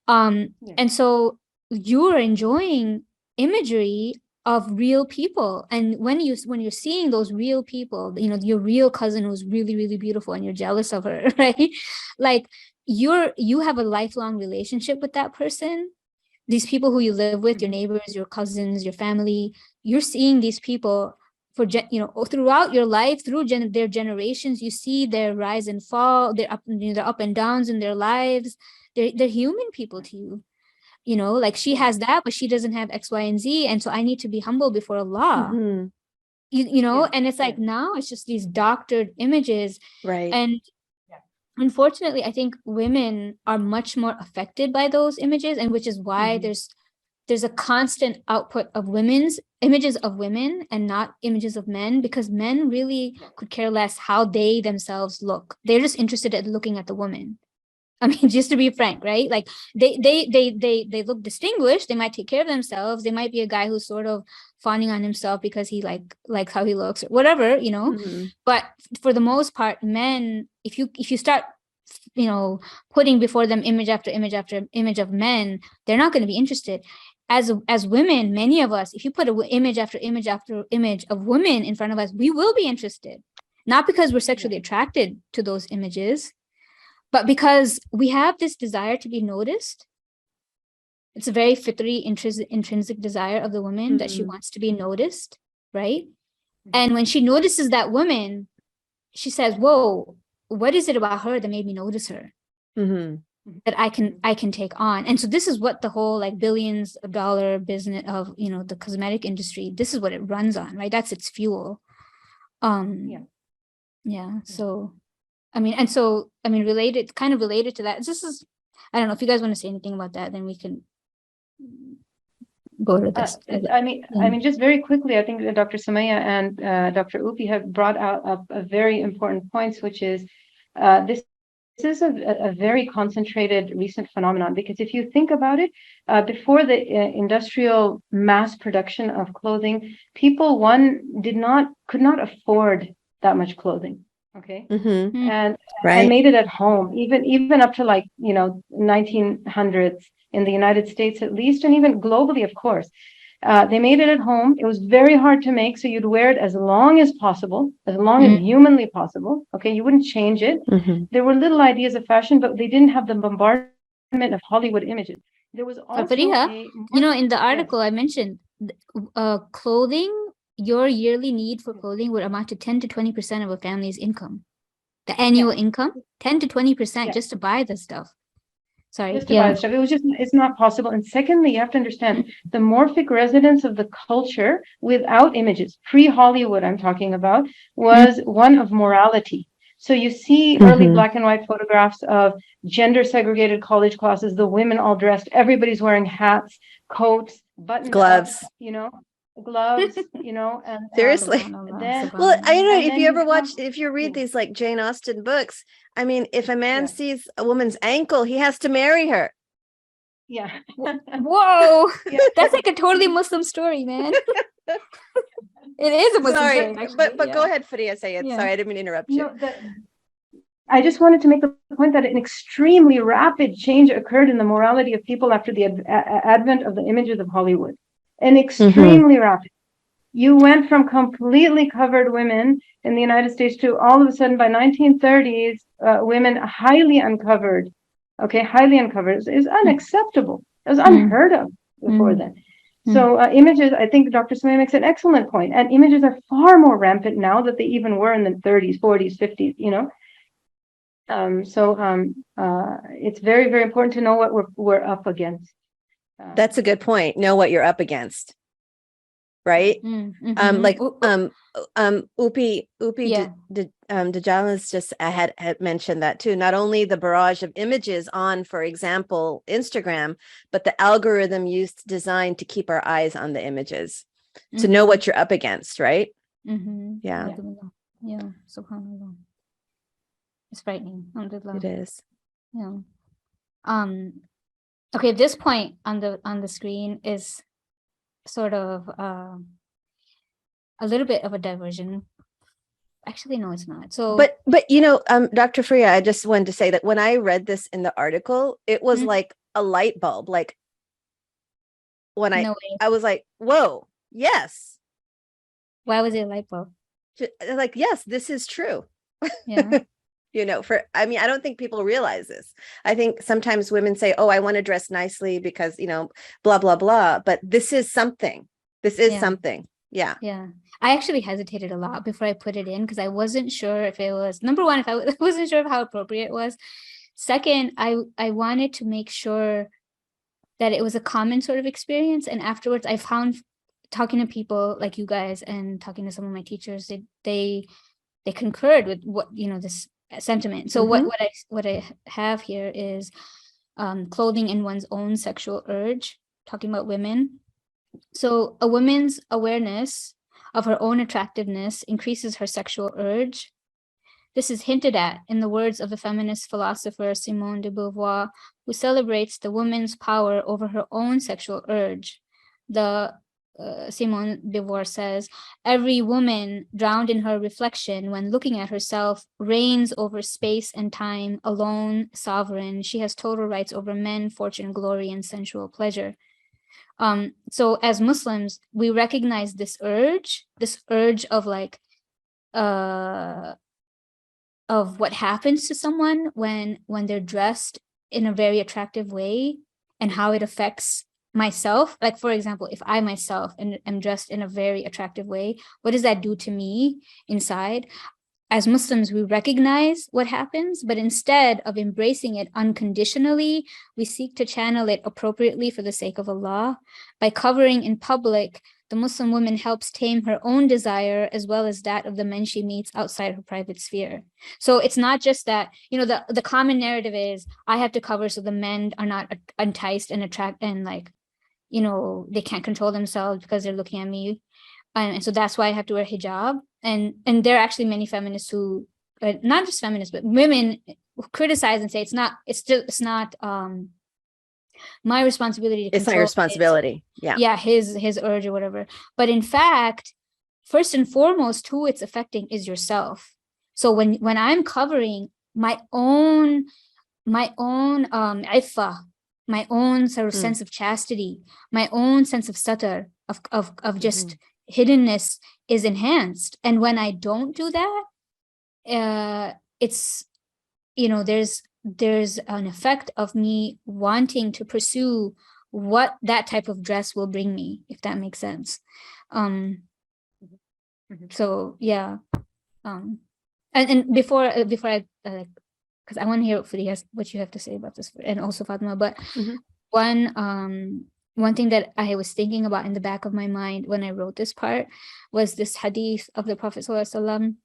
And so you're enjoying imagery of real people, and when you're seeing those real people, you know, your real cousin who's really, really beautiful and you're jealous of her, right? Like you have a lifelong relationship with that person. These people who you live with, your neighbors, your cousins, your family, you're seeing these people for you know, throughout your life, through their generations. You see their rise and fall, their up and downs in their lives. They're human people to you. You know, like she has that, but she doesn't have X, Y, and Z. And so I need to be humble before Allah. You know, and it's like now it's just these doctored images. Right. And unfortunately, I think women are much more affected by those images, and which is why there's a constant output of women's images of women and not images of men, because men really could care less how they themselves look. They're just interested in looking at the woman. I mean, just to be frank, right? Like they look distinguished. They might take care of themselves. They might be a guy who's sort of fawning on himself because he likes how he looks or whatever, you know. But for the most part, men, if you start, you know, putting before them image after image after image of men, they're not going to be interested. As women, many of us, if you put an image after image after image of women in front of us, we will be interested, not because we're sexually attracted to those images, but because we have this desire to be noticed. It's a very fitri, intrinsic desire of the woman that she wants to be noticed, right? And when she notices that woman, she says, whoa, what is it about her that made me notice her? That I can take on. And so this is what the whole like billions of dollar business of, you know, the cosmetic industry, this is what it runs on, right? That's its fuel. So I mean, related to that, this is, I don't know if you guys want to say anything about that, then we can go to this. I mean, just very quickly, I think that Dr. Sumaya and Dr. Upi have brought out a very important points, which is this is a very concentrated recent phenomenon, because if you think about it, before the industrial mass production of clothing, people, could not afford that much clothing. Okay. And made it at home, even up to like, you know, 1900s in the United States at least, and even globally, of course. They made it at home. It was very hard to make, so you'd wear it as long as possible, as long as humanly possible. Okay, you wouldn't change it. Mm-hmm. There were little ideas of fashion, but they didn't have the bombardment of Hollywood images. There was also you know, in the article I mentioned, clothing, your yearly need for clothing would amount to 10 to 20% of a family's income. The annual income, 10 to 20% just to buy the stuff. Sorry. Just to buy the stuff. It was just, it's not possible. And secondly, you have to understand the morphic resonance of the culture without images, pre-Hollywood I'm talking about, was one of morality. So you see early black and white photographs of gender segregated college classes, the women all dressed, everybody's wearing hats, coats, buttons, gloves, you know, gloves, you know, and seriously. Then, well, I don't know if you ever watch, if you read these like Jane Austen books, I mean, if a man sees a woman's ankle, he has to marry her. Yeah. Whoa. That's like a totally Muslim story, man. It is a Muslim story, actually. But go ahead, Fadia, say it. Sorry, I didn't mean to interrupt you. I just wanted to make the point that an extremely rapid change occurred in the morality of people after the advent of the images of Hollywood. An extremely rapid. You went from completely covered women in the United States to all of a sudden by 1930s, women highly uncovered. Okay, highly uncovered is unacceptable. It was unheard of before then. So images, I think Dr. Sumaya makes an excellent point. And images are far more rampant now than they even were in the 30s, 40s, 50s, you know. It's very, very important to know what we're up against. That's a good point. Know what you're up against. right? Like Mm-hmm. Upi Yeah. Dajala's just had mentioned that too. Not only the barrage of images on, for example, Instagram, but the algorithm used designed to keep our eyes on the images, to know what you're up against, right? Yeah. Yeah. Subhanallah. It's frightening. Alhamdulillah. It is. Yeah. Okay, this point on the screen is sort of a little bit of a diversion. Actually, no, it's not. So but you know, Dr. Freya, I just wanted to say that when I read this in the article, it was like a light bulb. Like when I was like, whoa, yes. Why was it a light bulb? Like, yes, this is true. Yeah. You know, I mean, I don't think people realize this. I think sometimes women say, oh, I want to dress nicely because, you know, blah, blah, blah. But this is something. This is something. Yeah. Yeah. I actually hesitated a lot before I put it in because I wasn't sure if it was, number one, if I wasn't sure of how appropriate it was. Second, I wanted to make sure that it was a common sort of experience. And afterwards, I found talking to people like you guys and talking to some of my teachers, they concurred with what, you know, this sentiment. So what I have here is clothing in one's own sexual urge, talking about women. So a woman's awareness of her own attractiveness increases her sexual urge. This is hinted at in the words of the feminist philosopher Simone de Beauvoir, who celebrates the woman's power over her own sexual urge. Simone de Beauvoir says, every woman drowned in her reflection when looking at herself reigns over space and time, alone, sovereign. She has total rights over men, fortune, glory, and sensual pleasure. So as Muslims, we recognize this urge of like, of what happens to someone when they're dressed in a very attractive way and how it affects myself. Like, for example, if I myself am dressed in a very attractive way, what does that do to me inside? As Muslims, we recognize what happens, but instead of embracing it unconditionally, we seek to channel it appropriately for the sake of Allah. By covering in public, the Muslim woman helps tame her own desire as well as that of the men she meets outside her private sphere. So it's not just that, you know, the common narrative is I have to cover so the men are not enticed and attract and like, you know, they can't control themselves because they're looking at me. And so that's why I have to wear hijab. And there are actually many feminists who, not just feminists, but women who criticize and say it's not my responsibility to it's not your responsibility. His urge or whatever. But in fact, first and foremost, who it's affecting is yourself. So when I'm covering my own iffa, my own sort of sense of chastity, my own sense of satar, of just hiddenness is enhanced. And when I don't do that, it's, you know, there's an effect of me wanting to pursue what that type of dress will bring me, if that makes sense. So yeah. And before I because I want to hear what you have to say about this, and also Fatima, but one thing that I was thinking about in the back of my mind when I wrote this part was this hadith of the Prophet ﷺ.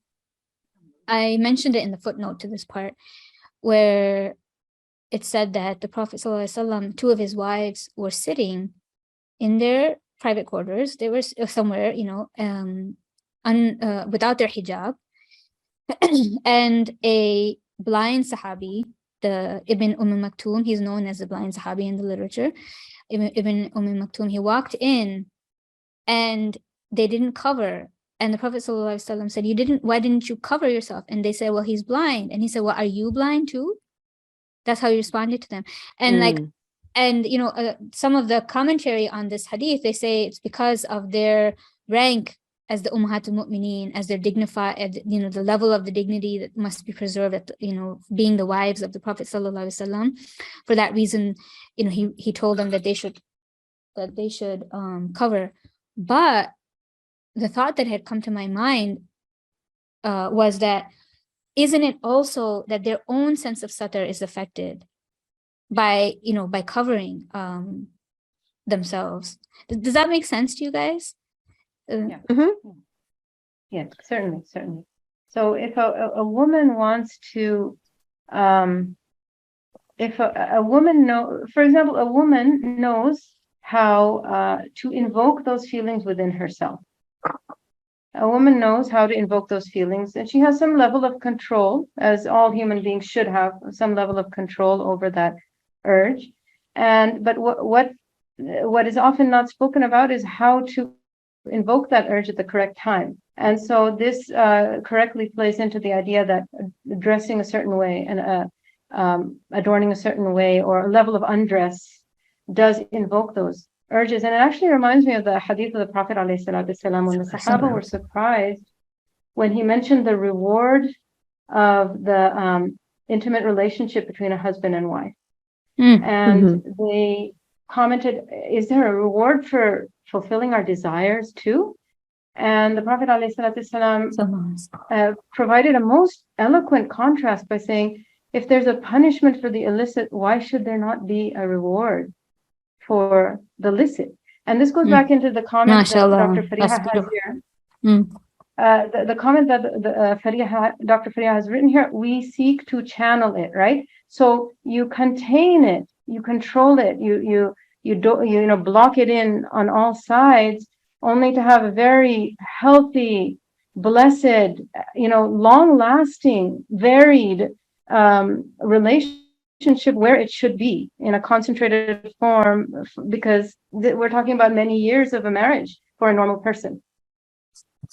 I mentioned it in the footnote to this part, where it said that the Prophet ﷺ, two of his wives were sitting in their private quarters. They were somewhere, you know, without their hijab, and a blind Sahabi, the Ibn Maktoum, he's known as the blind Sahabi in the literature, Ibn Maktoum, he walked in and they didn't cover. And the Prophet ﷺ said, why didn't you cover yourself? And they said, well, he's blind. And he said, well, are you blind too? That's how he responded to them. And and you know, some of the commentary on this hadith, they say it's because of their rank as the Ummahatul Mu'mineen, as their dignified, you know, the level of the dignity that must be preserved at, you know, being the wives of the Prophet ﷺ. For that reason, you know, he told them that they should cover. But the thought that had come to my mind was that, isn't it also that their own sense of satar is affected by, you know, by covering themselves? Does that make sense to you guys? Mhm. Yes, certainly. So if a woman wants to, if a woman for example, a woman knows how to invoke those feelings within herself. A woman knows how to invoke those feelings, and she has some level of control, as all human beings should have some level of control over that urge. But what is often not spoken about is how to invoke that urge at the correct time. And so this correctly plays into the idea that dressing a certain way and adorning a certain way, or a level of undress, does invoke those urges. And it actually reminds me of the hadith of the Prophet ﷺ, when the Sahaba were surprised when he mentioned the reward of the intimate relationship between a husband and wife. And they commented, is there a reward for fulfilling our desires too? And the Prophet ﷺ provided a most eloquent contrast by saying, if there's a punishment for the illicit, why should there not be a reward for the licit? And this goes back into the comment that Dr. Fariha has here. The comment that Dr. Fariha has written here, we seek to channel it, right? So you contain it, you control it, you block it in on all sides, only to have a very healthy, blessed, long-lasting, varied relationship where it should be, in a concentrated form, because we're talking about many years of a marriage for a normal person.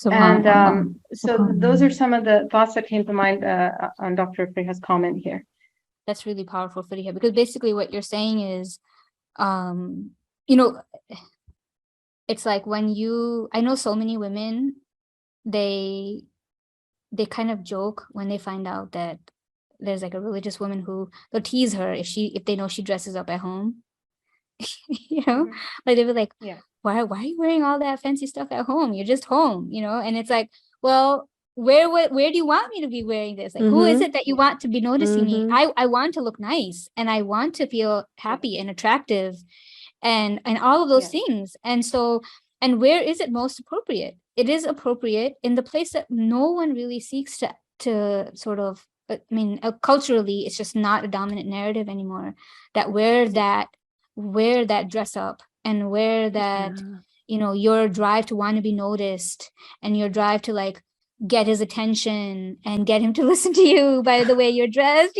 And so those are some of the thoughts that came to mind on Dr. Fariha's comment here. That's really powerful, Fariha, because basically what you're saying is, it's like I know so many women, they kind of joke when they find out that there's like a religious woman who, they'll tease her if they know she dresses up at home. Like they'll be like, why are you wearing all that fancy stuff at home? You're just home, and it's like, well, where do you want me to be wearing this? Like, who is it that you want to be noticing me? I want to look nice, and I want to feel happy and attractive, and all of those things. And so, and where is it most appropriate? It is appropriate in the place that no one really seeks to sort of, culturally, it's just not a dominant narrative anymore, that wear that dress up, and wear that, your drive to want to be noticed, and your drive to like get his attention and get him to listen to you by the way you're dressed,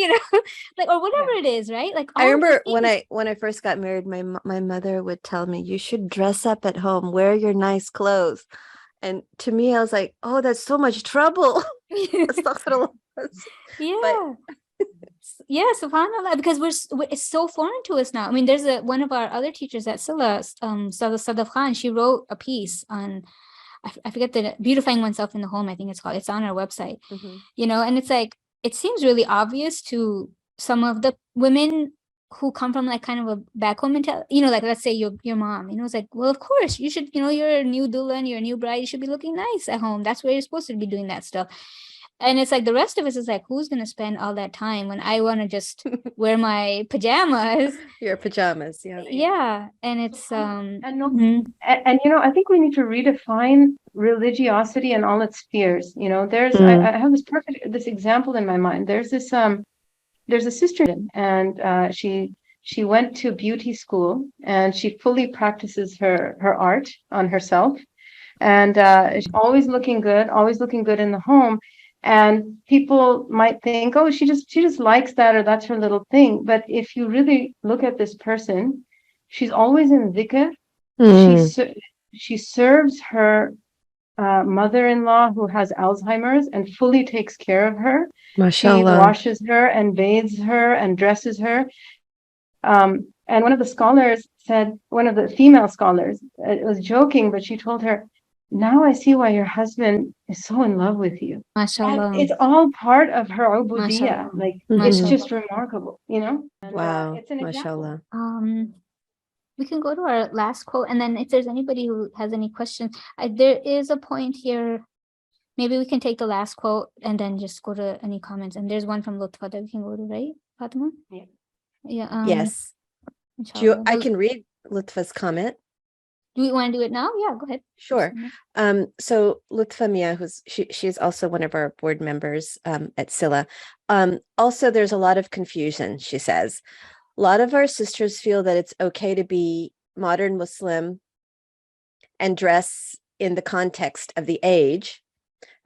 like, or whatever it is, right? Like, I remember when I first got married, my mother would tell me, you should dress up at home, wear your nice clothes. And to me, I was like, oh, that's so much trouble. Yeah, subhanAllah, because it's so foreign to us now. There's one of our other teachers at Sila, Sadaf Khan, she wrote a piece on, I forget, the beautifying oneself in the home, I think it's called. It's on our website, and it's like, it seems really obvious to some of the women who come from like kind of a back home mentality, like let's say your mom, it's like, well, of course you should, you're a new doula and you're a new bride, you should be looking nice at home. That's where you're supposed to be doing that stuff. And it's like, the rest of us is like, who's going to spend all that time when I want to just wear my pajamas? Your pajamas, yeah. Yeah. And it's and I think we need to redefine religiosity in all its spheres. I have this example in my mind. There's a sister, and she went to beauty school, and she fully practices her art on herself, and she's always looking good in the home. And people might think, oh, she just likes that, or that's her little thing. But if you really look at this person, she's always in dhikr. She serves her mother-in-law who has Alzheimer's and fully takes care of her. Mashallah. She washes her and bathes her and dresses her. And one of the female scholars, was joking, but she told her, now I see why your husband is so in love with you. Mashallah. It's all part of her ubudiyya. Like, it's just remarkable, And, wow. it's an Mashallah. We can go to our last quote, and then if there's anybody who has any questions, there is a point here. Maybe we can take the last quote and then just go to any comments. And there's one from Lutfa that we can go to, right, Fatima? Yeah. Yeah. Yes. I can read Lutfa's comment. Do we want to do it now? Yeah, go ahead. Sure. So Lutfa Mia, she's also one of our board members at Sila. Also, there's a lot of confusion, she says. A lot of our sisters feel that it's okay to be modern Muslim and dress in the context of the age,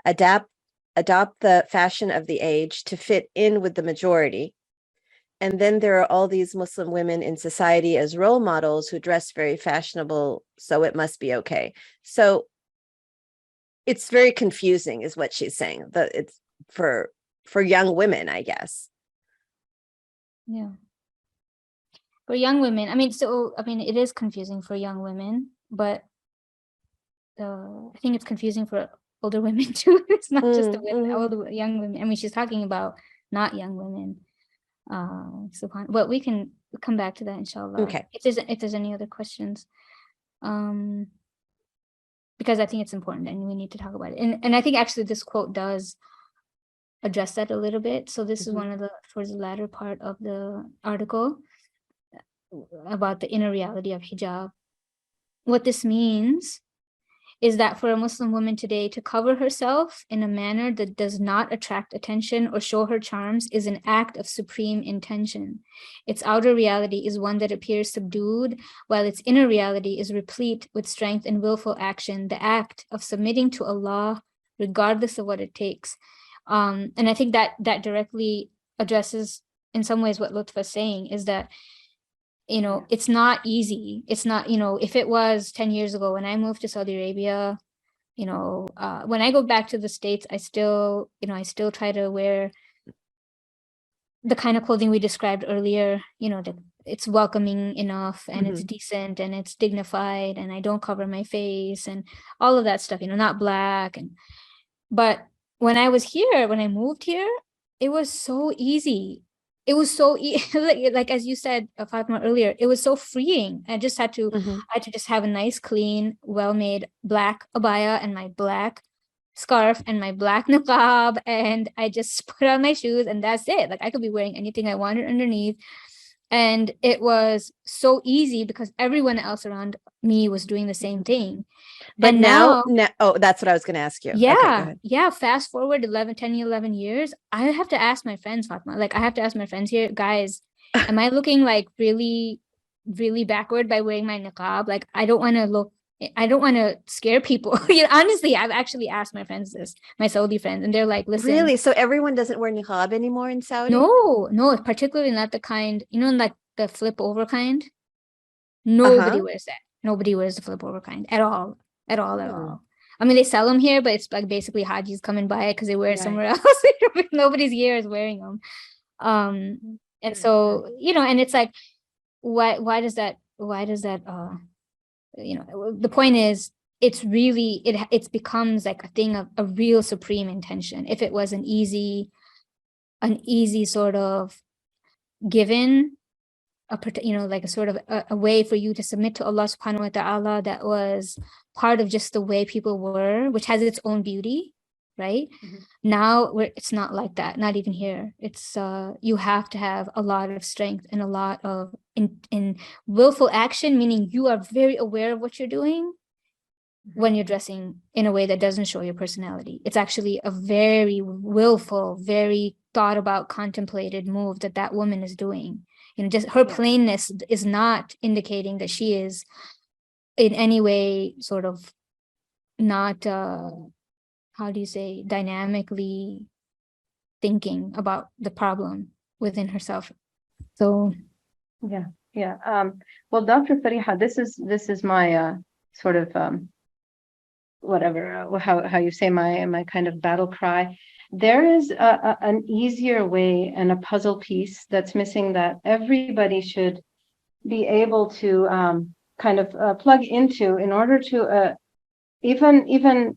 adopt the fashion of the age to fit in with the majority. And then there are all these Muslim women in society as role models who dress very fashionable, so it must be okay. So it's very confusing, is what she's saying. It's for young women, I guess. Yeah. For young women, I mean, it is confusing for young women, but I think it's confusing for older women too. It's not just the women, older young women. I mean, she's talking about not young women. But we can come back to that, inshallah. Okay. If there's any other questions, because I think it's important and we need to talk about it. And I think actually this quote does address that a little bit. So this is one of towards the latter part of the article about the inner reality of hijab. What this means is that for a Muslim woman today to cover herself in a manner that does not attract attention or show her charms is an act of supreme intention. Its outer reality is one that appears subdued, while its inner reality is replete with strength and willful action, the act of submitting to Allah, regardless of what it takes. And I think that directly addresses, in some ways, what Lutfa is saying, is that it's not easy. It's not, if it was 10 years ago when I moved to Saudi Arabia, when I go back to the States, I still try to wear the kind of clothing we described earlier, that it's welcoming enough and it's decent and it's dignified and I don't cover my face and all of that stuff, not black. But when I moved here, it was so easy. It was so like as you said, Fatima, earlier, it was so freeing. I just had to just have a nice, clean, well-made black abaya and my black scarf and my black niqab, and I just put on my shoes and that's it. Like I could be wearing anything I wanted underneath. And it was so easy because everyone else around me was doing the same thing. But now, oh, that's what I was going to ask you. Yeah. Okay, go ahead. Yeah. Fast forward 11 years. I have to ask my friends, Fatma, I have to ask my friends here, guys, am I looking like really, really backward by wearing my niqab? Like, I don't want to scare people. Honestly, I've actually asked my friends this, my Saudi friends, and they're like, listen. Really? So everyone doesn't wear niqab anymore in Saudi? No, particularly not the kind, like the flip over kind. Nobody wears that. Nobody wears the flip over kind at all. At all. I mean, they sell them here, but it's like basically Hajis come and buy it because they wear it somewhere else. Nobody's here is wearing them. And so, and it's like, why does that, the point is, it's really, it becomes like a thing of a real supreme intention. If it was an easy sort of given, like a sort of a way for you to submit to Allah subhanahu wa ta'ala that was part of just the way people were, which has its own beauty, right? Now it's not like that, not even here. It's you have to have a lot of strength and a lot of in willful action, meaning you are very aware of what you're doing when you're dressing in a way that doesn't show your personality. It's actually a very willful, very thought about, contemplated move that woman is doing. Just her plainness is not indicating that she is in any way sort of not, how do you say, dynamically thinking about the problem within herself. So, yeah. Well, Dr. Fariha, this is my sort of whatever, how you say, my kind of battle cry. There is an easier way and a puzzle piece that's missing that everybody should be able to kind of plug into in order to even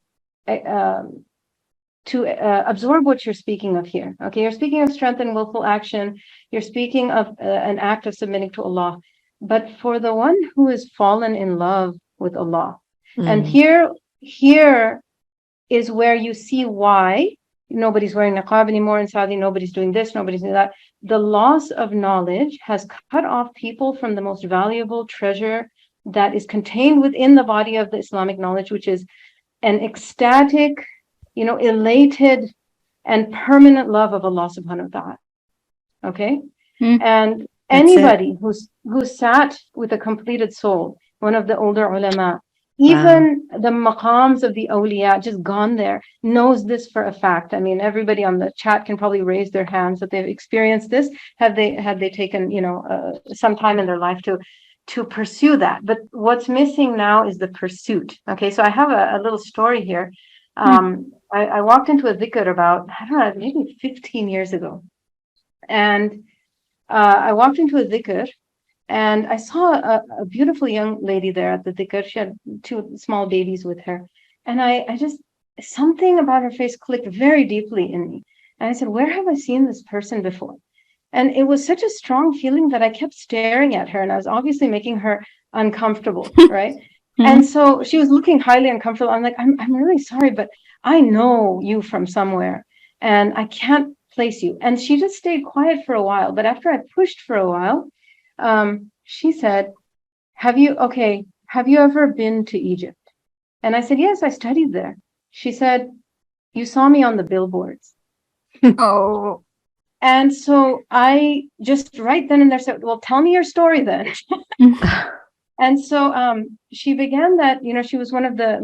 to absorb what you're speaking of here. Okay, you're speaking of strength and willful action. You're speaking of an act of submitting to Allah. But for the one who is fallen in love with Allah, and here is where you see why nobody's wearing niqab anymore in Saudi, nobody's doing this, nobody's doing that. The loss of knowledge has cut off people from the most valuable treasure that is contained within the body of the Islamic knowledge, which is an ecstatic, elated and permanent love of Allah subhanahu wa ta'ala. Okay? And That's anybody who sat with a completed soul, one of the older ulama, even the maqams of the awliya, just gone there, knows this for a fact. I mean, everybody on the chat can probably raise their hands that they've experienced this. Have they taken, some time in their life to pursue that? But what's missing now is the pursuit. Okay, so I have a little story here. I walked into a dhikr about, I don't know, maybe 15 years ago. And I walked into a dhikr and I saw a beautiful young lady there at the dhikr. She had two small babies with her. And I just, something about her face clicked very deeply in me. And I said, where have I seen this person before? And it was such a strong feeling that I kept staring at her, and I was obviously making her uncomfortable, right? And so she was looking highly uncomfortable. I'm like, I'm really sorry, but I know you from somewhere and I can't place you. And she just stayed quiet for a while. But after I pushed for a while, she said, have you ever been to Egypt? And I said, yes, I studied there. She said, you saw me on the billboards. Oh. And so I just right then and there said, well, tell me your story then. And so she began that, she was one of the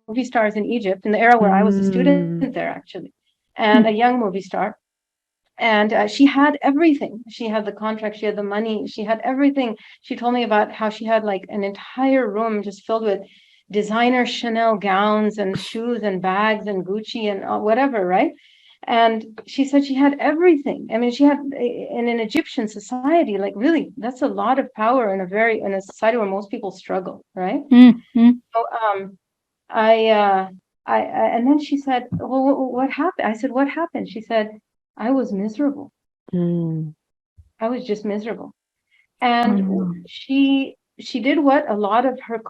movie stars in Egypt in the era where I was a student there, actually, and a young movie star. And she had everything. She had the contract, she had the money, she had everything. She told me about how she had like an entire room just filled with designer Chanel gowns and shoes and bags and Gucci and whatever, right? And she said she had everything. I mean, she had in an Egyptian society, like really, that's a lot of power in a society where most people struggle, right? So and then she said, well, what happened? I said, what happened? She said, I was miserable. I was just miserable. And she did what a lot of her,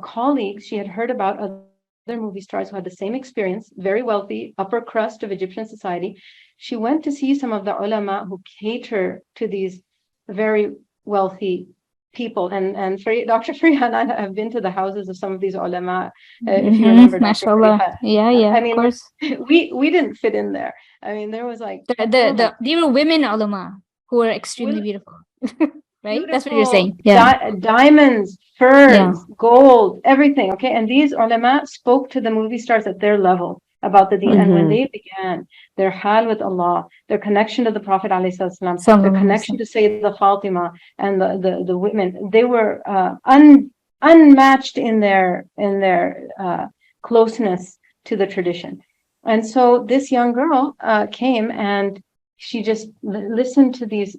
colleagues, she had heard about other movie stars who had the same experience, very wealthy, upper crust of Egyptian society. She went to see some of the ulama who cater to these very wealthy people. And for Dr. Fariha and I have been to the houses of some of these ulama, if you remember, Dr. Fariha. Yeah, I mean, of course. we didn't fit in there. I mean, there was like there were women ulama who were extremely beautiful. Right? That's what you're saying. Yeah. Diamonds, furs, gold, everything. Okay. And these ulama spoke to the movie stars at their level about the deen. And when they began their hal with Allah, their connection to the Prophet ﷺ, their connection to Sayyidah Fatima and the women, they were unmatched in their closeness to the tradition. And so this young girl came and she just listened to these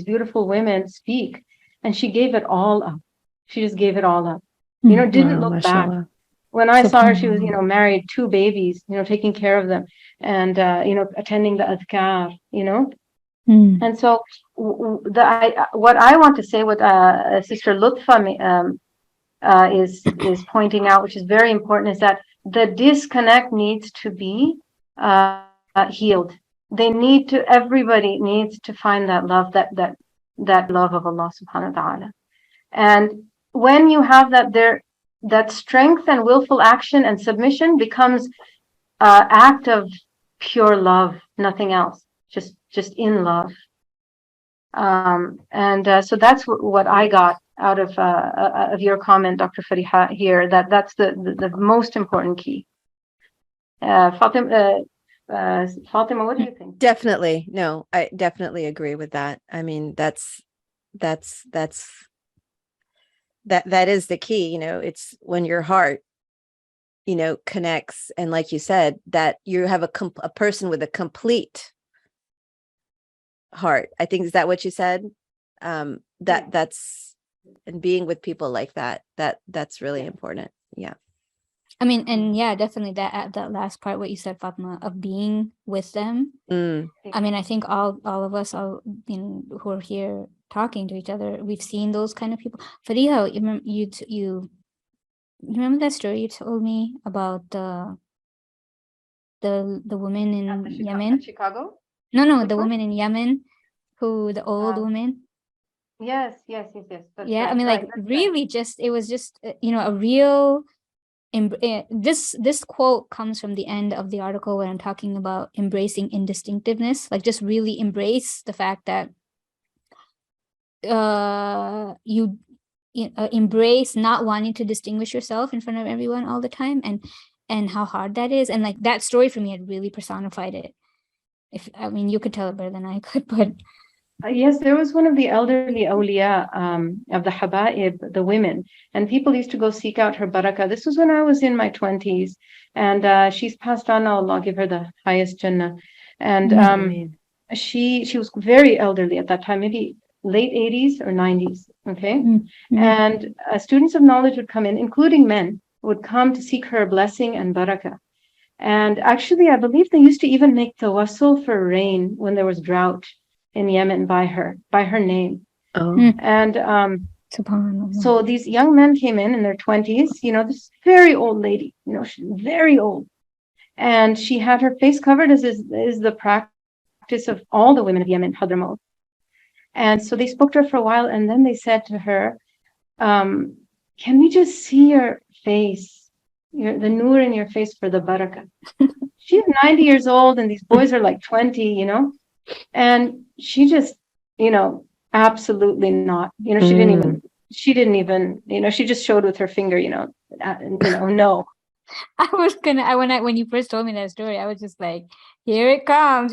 beautiful women speak, and she gave it all up. She just gave it all up. Didn't look back. When I saw her, she was, married, 2 babies, taking care of them, and attending the adhkar, And so what I want to say, what Sister Lutfa is pointing out, which is very important, is that the disconnect needs to be healed. Everybody needs to find that love, that love of Allah subhanahu wa ta'ala. And when you have that strength and willful action and submission becomes act of pure love, nothing else, just in love. So that's what I got out of your comment, Dr. Fariha, here, that's the most important key. Fatima, what do you think? Definitely. No, I definitely agree with that. I mean, that is the key, it's when your heart, connects. And like you said, that you have a person with a complete heart. I think, is that what you said? That's, and being with people like that's really important. Yeah. I mean, and yeah, definitely that last part, what you said, Fatma, of being with them. I mean, I think all of us, who are here talking to each other, we've seen those kind of people. Fariha, you remember that story you told me about the woman in Yemen? Chicago? No, the woman in Yemen, the old woman. Yes. That's Yeah, I right. mean, Right. like That's right. really just it was just a real this quote comes from the end of the article where I'm talking about embracing indistinctiveness, like just really embrace the fact that you embrace not wanting to distinguish yourself in front of everyone all the time, and how hard that is. And like that story for me had really personified it. If I mean, you could tell it better than I could, but Yes, there was one of the elderly awliya of the Habaib, the women, and people used to go seek out her barakah. This was when I was in my 20s, and she's passed on now. Allah give her the highest Jannah. And Ameen. she was very elderly at that time, maybe late 80s or 90s. Okay, and students of knowledge would come in, including men, would come to seek her blessing and barakah. And actually, I believe they used to even make tawassul for rain when there was drought in Yemen by her name. Oh, And subhanallah. so these young men came in their 20s, this very old lady, she's very old. And she had her face covered, as is the practice of all the women of Yemen, Hadramaut. And so they spoke to her for a while, and then they said to her, can we just see your face, the nur in your face for the barakah? She's 90 years old, and these boys are like 20, and she just, absolutely not. She didn't even, she just showed with her finger, no. I was gonna, when you first told me that story, I was just like, here it comes.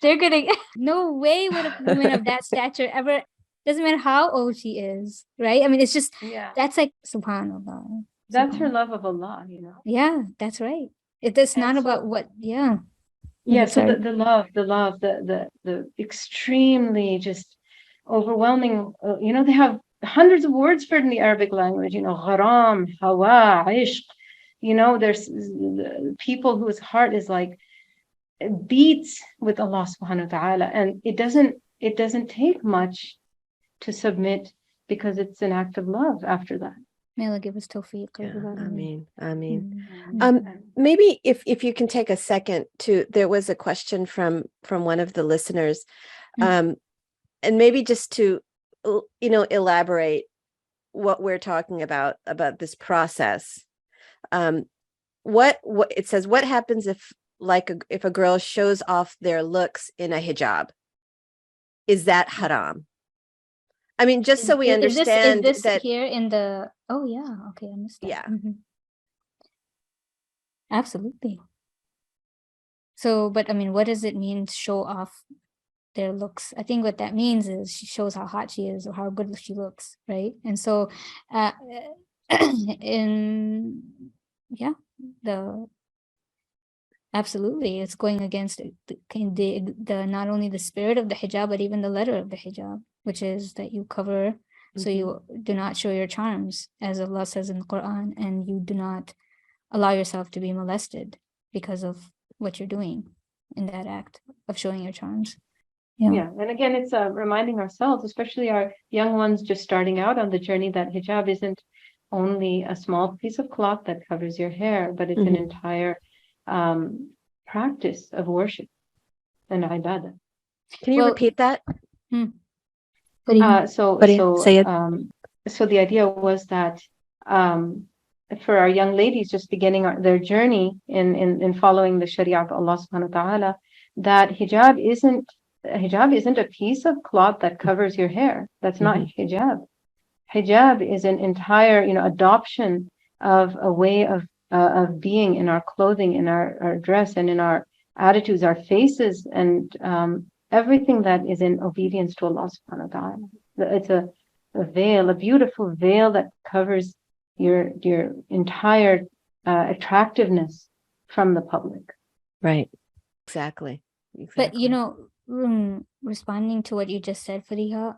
They're gonna, no way would a woman of that stature ever, doesn't matter how old she is, right? I mean, it's just, that's like, subhanallah. That's her love of Allah, Yeah, that's right. It's not about what, yeah. Yeah, so the love, the extremely just overwhelming, they have hundreds of words for it in the Arabic language, gharam, hawa, ishq, there's people whose heart is like, beats with Allah subhanahu wa ta'ala, and it doesn't take much to submit, because it's an act of love after that. May Allah give us tawfiq. I mean, maybe if you can take a second there was a question from one of the listeners, and maybe just to, elaborate what we're talking about this process. What it says, what happens if a girl shows off their looks in a hijab? Is that haram? I mean, just so we understand is this that here in the, oh yeah, okay, I missed that. Yeah. Absolutely. So, but I mean, what does it mean to show off their looks? I think what that means is she shows how hot she is or how good she looks, right? And so, absolutely, it's going against the not only the spirit of the hijab, but even the letter of the hijab, which is that you cover, so you do not show your charms, as Allah says in the Quran, and you do not allow yourself to be molested because of what you're doing in that act of showing your charms. Yeah, and again, it's reminding ourselves, especially our young ones just starting out on the journey, that hijab isn't only a small piece of cloth that covers your hair, but it's an entire practice of worship and ibadah. Can you repeat that? So the idea was that for our young ladies just beginning their journey in following the Sharia of Allah subhanahu wa ta'ala, that hijab isn't a piece of cloth that covers your hair. That's not hijab. Hijab is an entire, adoption of a way of being in our clothing, in our dress, and in our attitudes, our faces, and everything that is in obedience to Allah subhanahu wa ta'ala. It's a veil, a beautiful veil that covers your entire attractiveness from the public. Right. Exactly. But responding to what you just said, Fariha,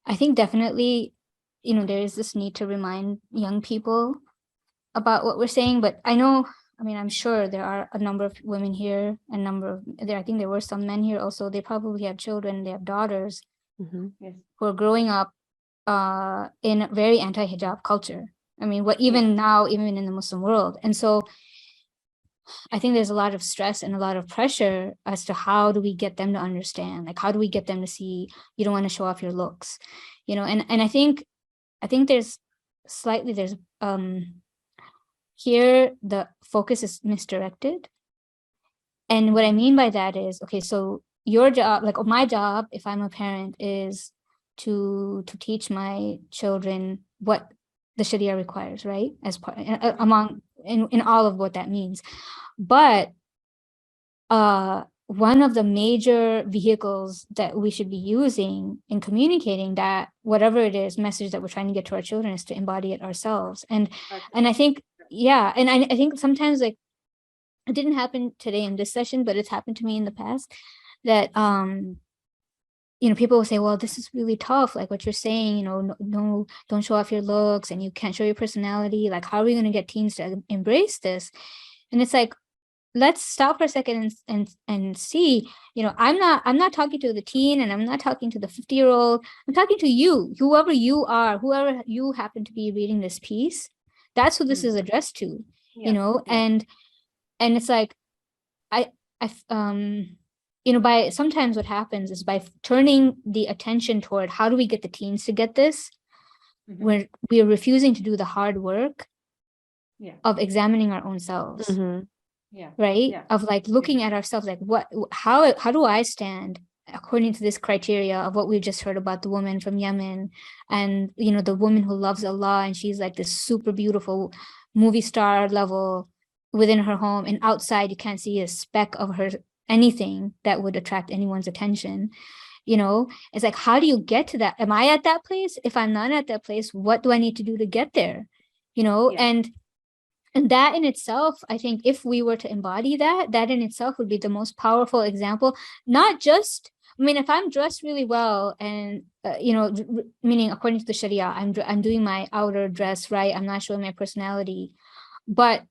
I think definitely, there is this need to remind young people about what we're saying. But I'm sure there are a number of women here, I think there were some men here also. They probably have children, they have daughters who are growing up in a very anti-hijab culture. I mean, even now, even in the Muslim world. And so I think there's a lot of stress and a lot of pressure as to how do we get them to understand, like how do we get them to see you don't want to show off your looks, and I think there's here the focus is misdirected. And what I mean by that is, okay, so your job, like my job, if I'm a parent, is to teach my children what the Sharia requires, right? As part in all of what that means. But one of the major vehicles that we should be using in communicating that whatever it is message that we're trying to get to our children is to embody it ourselves. And I think, and I think sometimes, like, it didn't happen today in this session, but it's happened to me in the past that people will say, well, this is really tough, like what you're saying, no, don't show off your looks and you can't show your personality, like how are we going to get teens to embrace this? And it's like, let's stop for a second and see, I'm not talking to the teen, and I'm not talking to the 50-year-old. I'm talking to you, whoever you are, whoever you happen to be reading this piece. That's who this is addressed to, and it's like, by sometimes what happens is by turning the attention toward how do we get the teens to get this, we're refusing to do the hard work of examining our own selves. Right? Of like looking at ourselves, like how do I stand according to this criteria of what we just heard about the woman from Yemen, and the woman who loves Allah, and she's like this super beautiful movie star level within her home, and outside you can't see a speck of her anything that would attract anyone's attention. It's like, how do you get to that? Am I at that place? If I'm not at that place, what do I need to do to get there? And that in itself, I think if we were to embody that in itself would be the most powerful example. Not just, if I'm dressed really well and, meaning according to the Sharia, I'm doing my outer dress right, I'm not showing my personality, but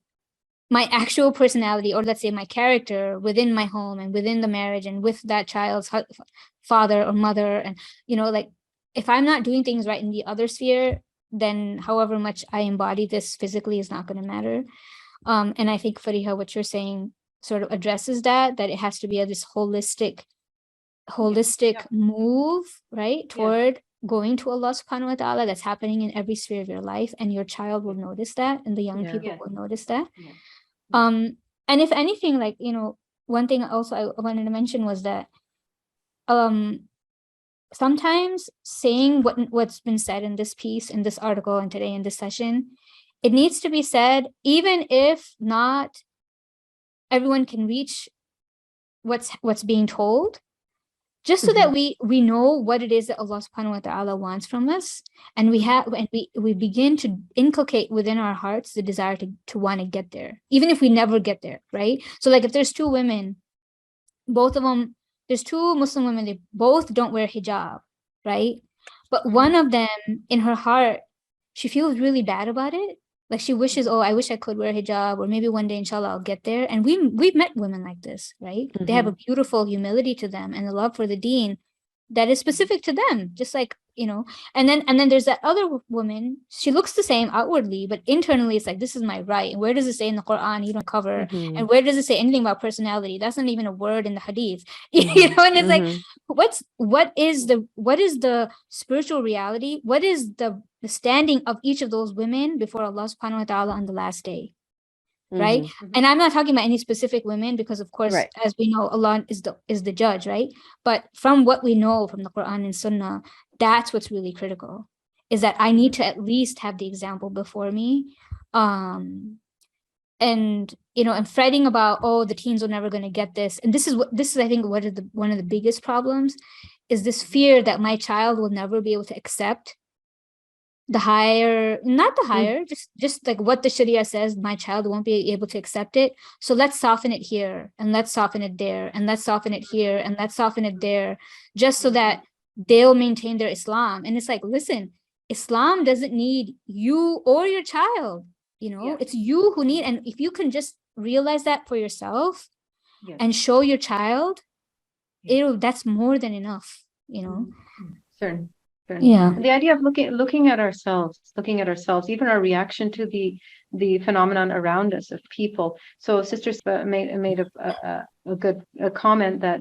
my actual personality, or let's say my character within my home and within the marriage and with that child's father or mother, and, like, if I'm not doing things right in the other sphere, then however much I embody this physically is not going to matter. And I think, Fariha, what you're saying sort of addresses that it has to be this holistic move, right, toward going to Allah subhanahu wa ta'ala, that's happening in every sphere of your life, and your child will notice that, and the young people will notice that. And if anything, like, one thing also I wanted to mention was that sometimes saying what's been said in this piece, in this article, and today in this session, it needs to be said, even if not everyone can reach what's being told, just so that we know what it is that Allah subhanahu wa ta'ala wants from us, and we begin to inculcate within our hearts the desire to want to get there, even if we never get there, right? So like if there's two women, there's two Muslim women, they both don't wear hijab, right? But one of them, in her heart, she feels really bad about it. Like she wishes, I wish I could wear hijab, or maybe one day, inshallah, I'll get there. And we've met women like this, right? They have a beautiful humility to them and a love for the deen that is specific to them, just like, and then there's that other woman, she looks the same outwardly, but internally it's like, this is my right. And where does it say in the Quran you don't cover? And where does it say anything about personality? That's not even a word in the hadith. And it's like, what is the spiritual reality? What is the standing of each of those women before Allah subhanahu wa ta'ala on the last day? Right? And I'm not talking about any specific women, because of course, as we know, Allah is the judge, right? But from what we know from the Quran and Sunnah, that's what's really critical, is that I need to at least have the example before me. And fretting about, the teens are never going to get this. And this is I think one of the biggest problems, is this fear that my child will never be able to accept just like what the Sharia says, my child won't be able to accept it. So let's soften it here, and let's soften it there, and let's soften it here, and let's soften it there, just so that they'll maintain their Islam. And it's like, listen, Islam doesn't need you or your child, it's you who need. And if you can just realize that for yourself and show your child, that's more than enough, Certain. Yeah. The idea of looking at ourselves, even our reaction to the phenomenon around us of people. So Sister made a good comment that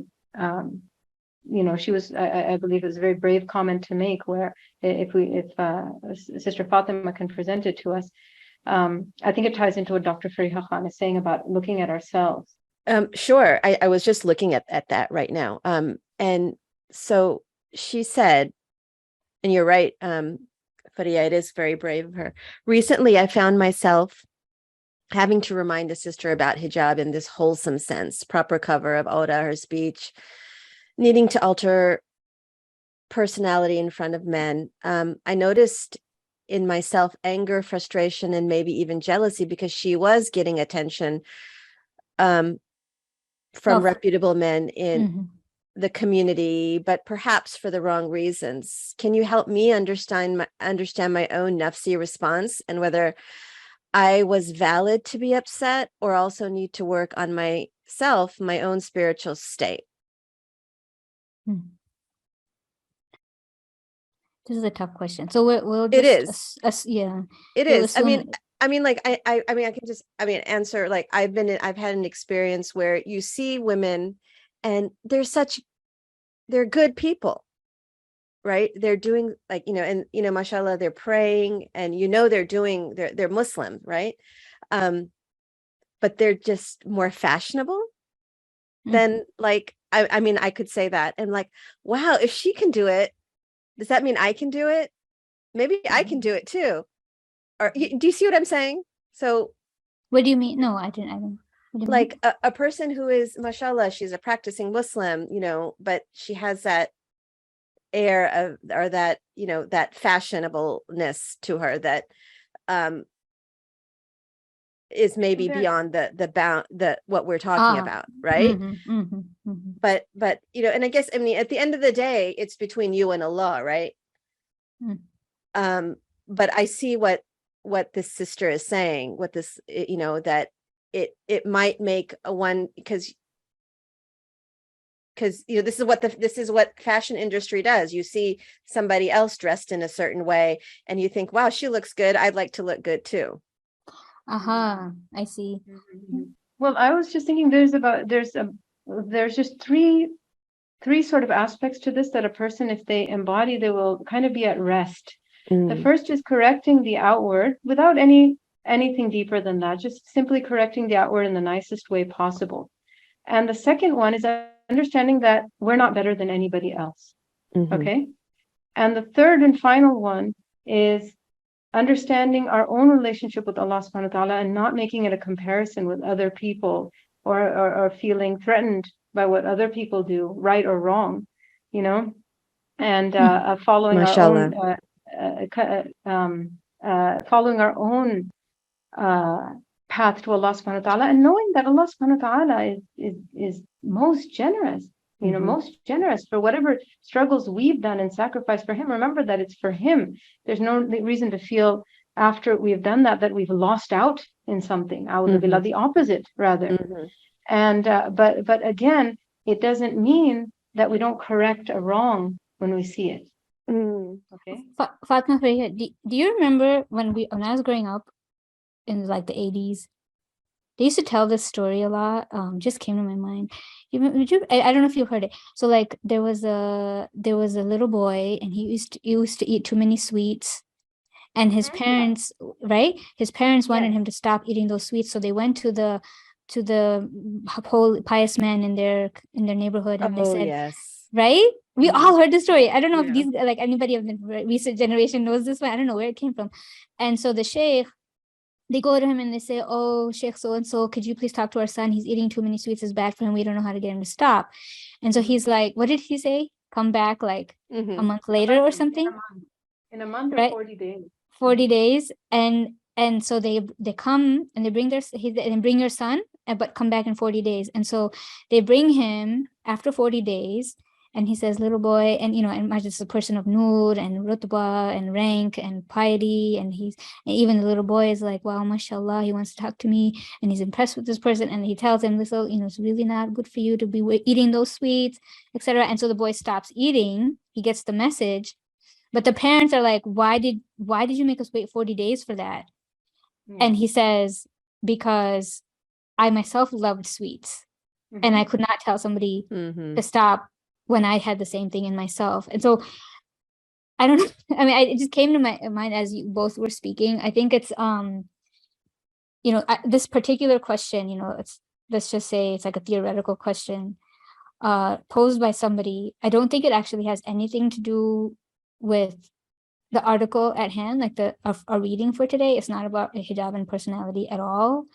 she was, I believe it was a very brave comment to make, where if Sister Fatima can present it to us, I think it ties into what Dr. Fariha Khan is saying about looking at ourselves. Sure. I was just looking at that right now. And so she said, and you're right, Faria, it is very brave of her. Recently, I found myself having to remind a sister about hijab in this wholesome sense, proper cover of Aura, her speech, needing to alter personality in front of men. I noticed in myself anger, frustration, and maybe even jealousy because she was getting attention from reputable men in the community, but perhaps for the wrong reasons. Can you help me understand my own nafsi response and whether I was valid to be upset or also need to work on myself, my own spiritual state? This is a tough question. So we'll It just, is. yeah. It We'll is. I mean, like, I mean, I can just, answer, like, I've had an experience where you see women and they're good people, right? They're doing, like, and, mashallah, they're praying and, they're Muslim, right? But they're just more fashionable than, like, I mean, I could say that. And like, wow, if she can do it, does that mean I can do it? Maybe I can do it too. Or do you see what I'm saying? So what do you mean? No, I didn't. Like a person who is, mashallah, she's a practicing Muslim, but she has that air of, or that, that fashionableness to her that is maybe beyond the bound, what we're talking about, right? But and I guess, at the end of the day, it's between you and Allah, right? But I see what this sister is saying, what this, that it might make a one, because this is what fashion industry does. You see somebody else dressed in a certain way and you think, wow, she looks good, I'd like to look good too. I see. Well, I was just thinking there's just three sort of aspects to this that a person, if they embody, they will kind of be at rest. The first is correcting the outward without anything deeper than that, just simply correcting the outward in the nicest way possible. And the second one is understanding that we're not better than anybody else. Okay. And the third and final one is understanding our own relationship with Allah subhanahu wa ta'ala and not making it a comparison with other people or feeling threatened by what other people do, right or wrong, and following Mashallah. following our own path to Allah subhanahu wa ta'ala, and knowing that Allah subhanahu wa ta'ala is most generous, most generous for whatever struggles we've done and sacrifice for him. Remember that it's for him. There's no reason to feel after we've done that we've lost out in something. The opposite, rather. And but again, it doesn't mean that we don't correct a wrong when we see it. Okay. Fatma, do you remember when I was growing up in like the 80s, they used to tell this story a lot. Just came to my mind. I don't know if you've heard it. So like there was a little boy and he used to eat too many sweets, and his parents, right? His parents wanted him to stop eating those sweets, so they went to the whole pious man in their neighborhood, and they said, yes, right? We all heard the story. I don't know if these, like, anybody of the recent generation knows this one. I don't know where it came from. And so the sheikh, they go to him and they say, oh, Sheikh so-and-so, could you please talk to our son? He's eating too many sweets. It's bad for him. We don't know how to get him to stop. And so he's like, what did he say? Come back like a month later or something? In a month, right? Or 40 days. 40 days. And so they come and they bring bring your son, but come back in 40 days. And so they bring him after 40 days. And he says, little boy, and and Majid is a person of nur and rutba and rank and piety, and even the little boy is like, wow, mashallah, he wants to talk to me, and he's impressed with this person, and he tells him, listen, it's really not good for you to be eating those sweets, etc. And so the boy stops eating. He gets the message, but the parents are like, why did you make us wait 40 days for that? And he says, because I myself loved sweets and I could not tell somebody to stop when I had the same thing in myself. And so I don't know. I mean, it just came to my mind as you both were speaking. I think it's, this particular question, let's just say it's like a theoretical question posed by somebody. I don't think it actually has anything to do with the article at hand, like our reading for today. It's not about hijab and personality at all.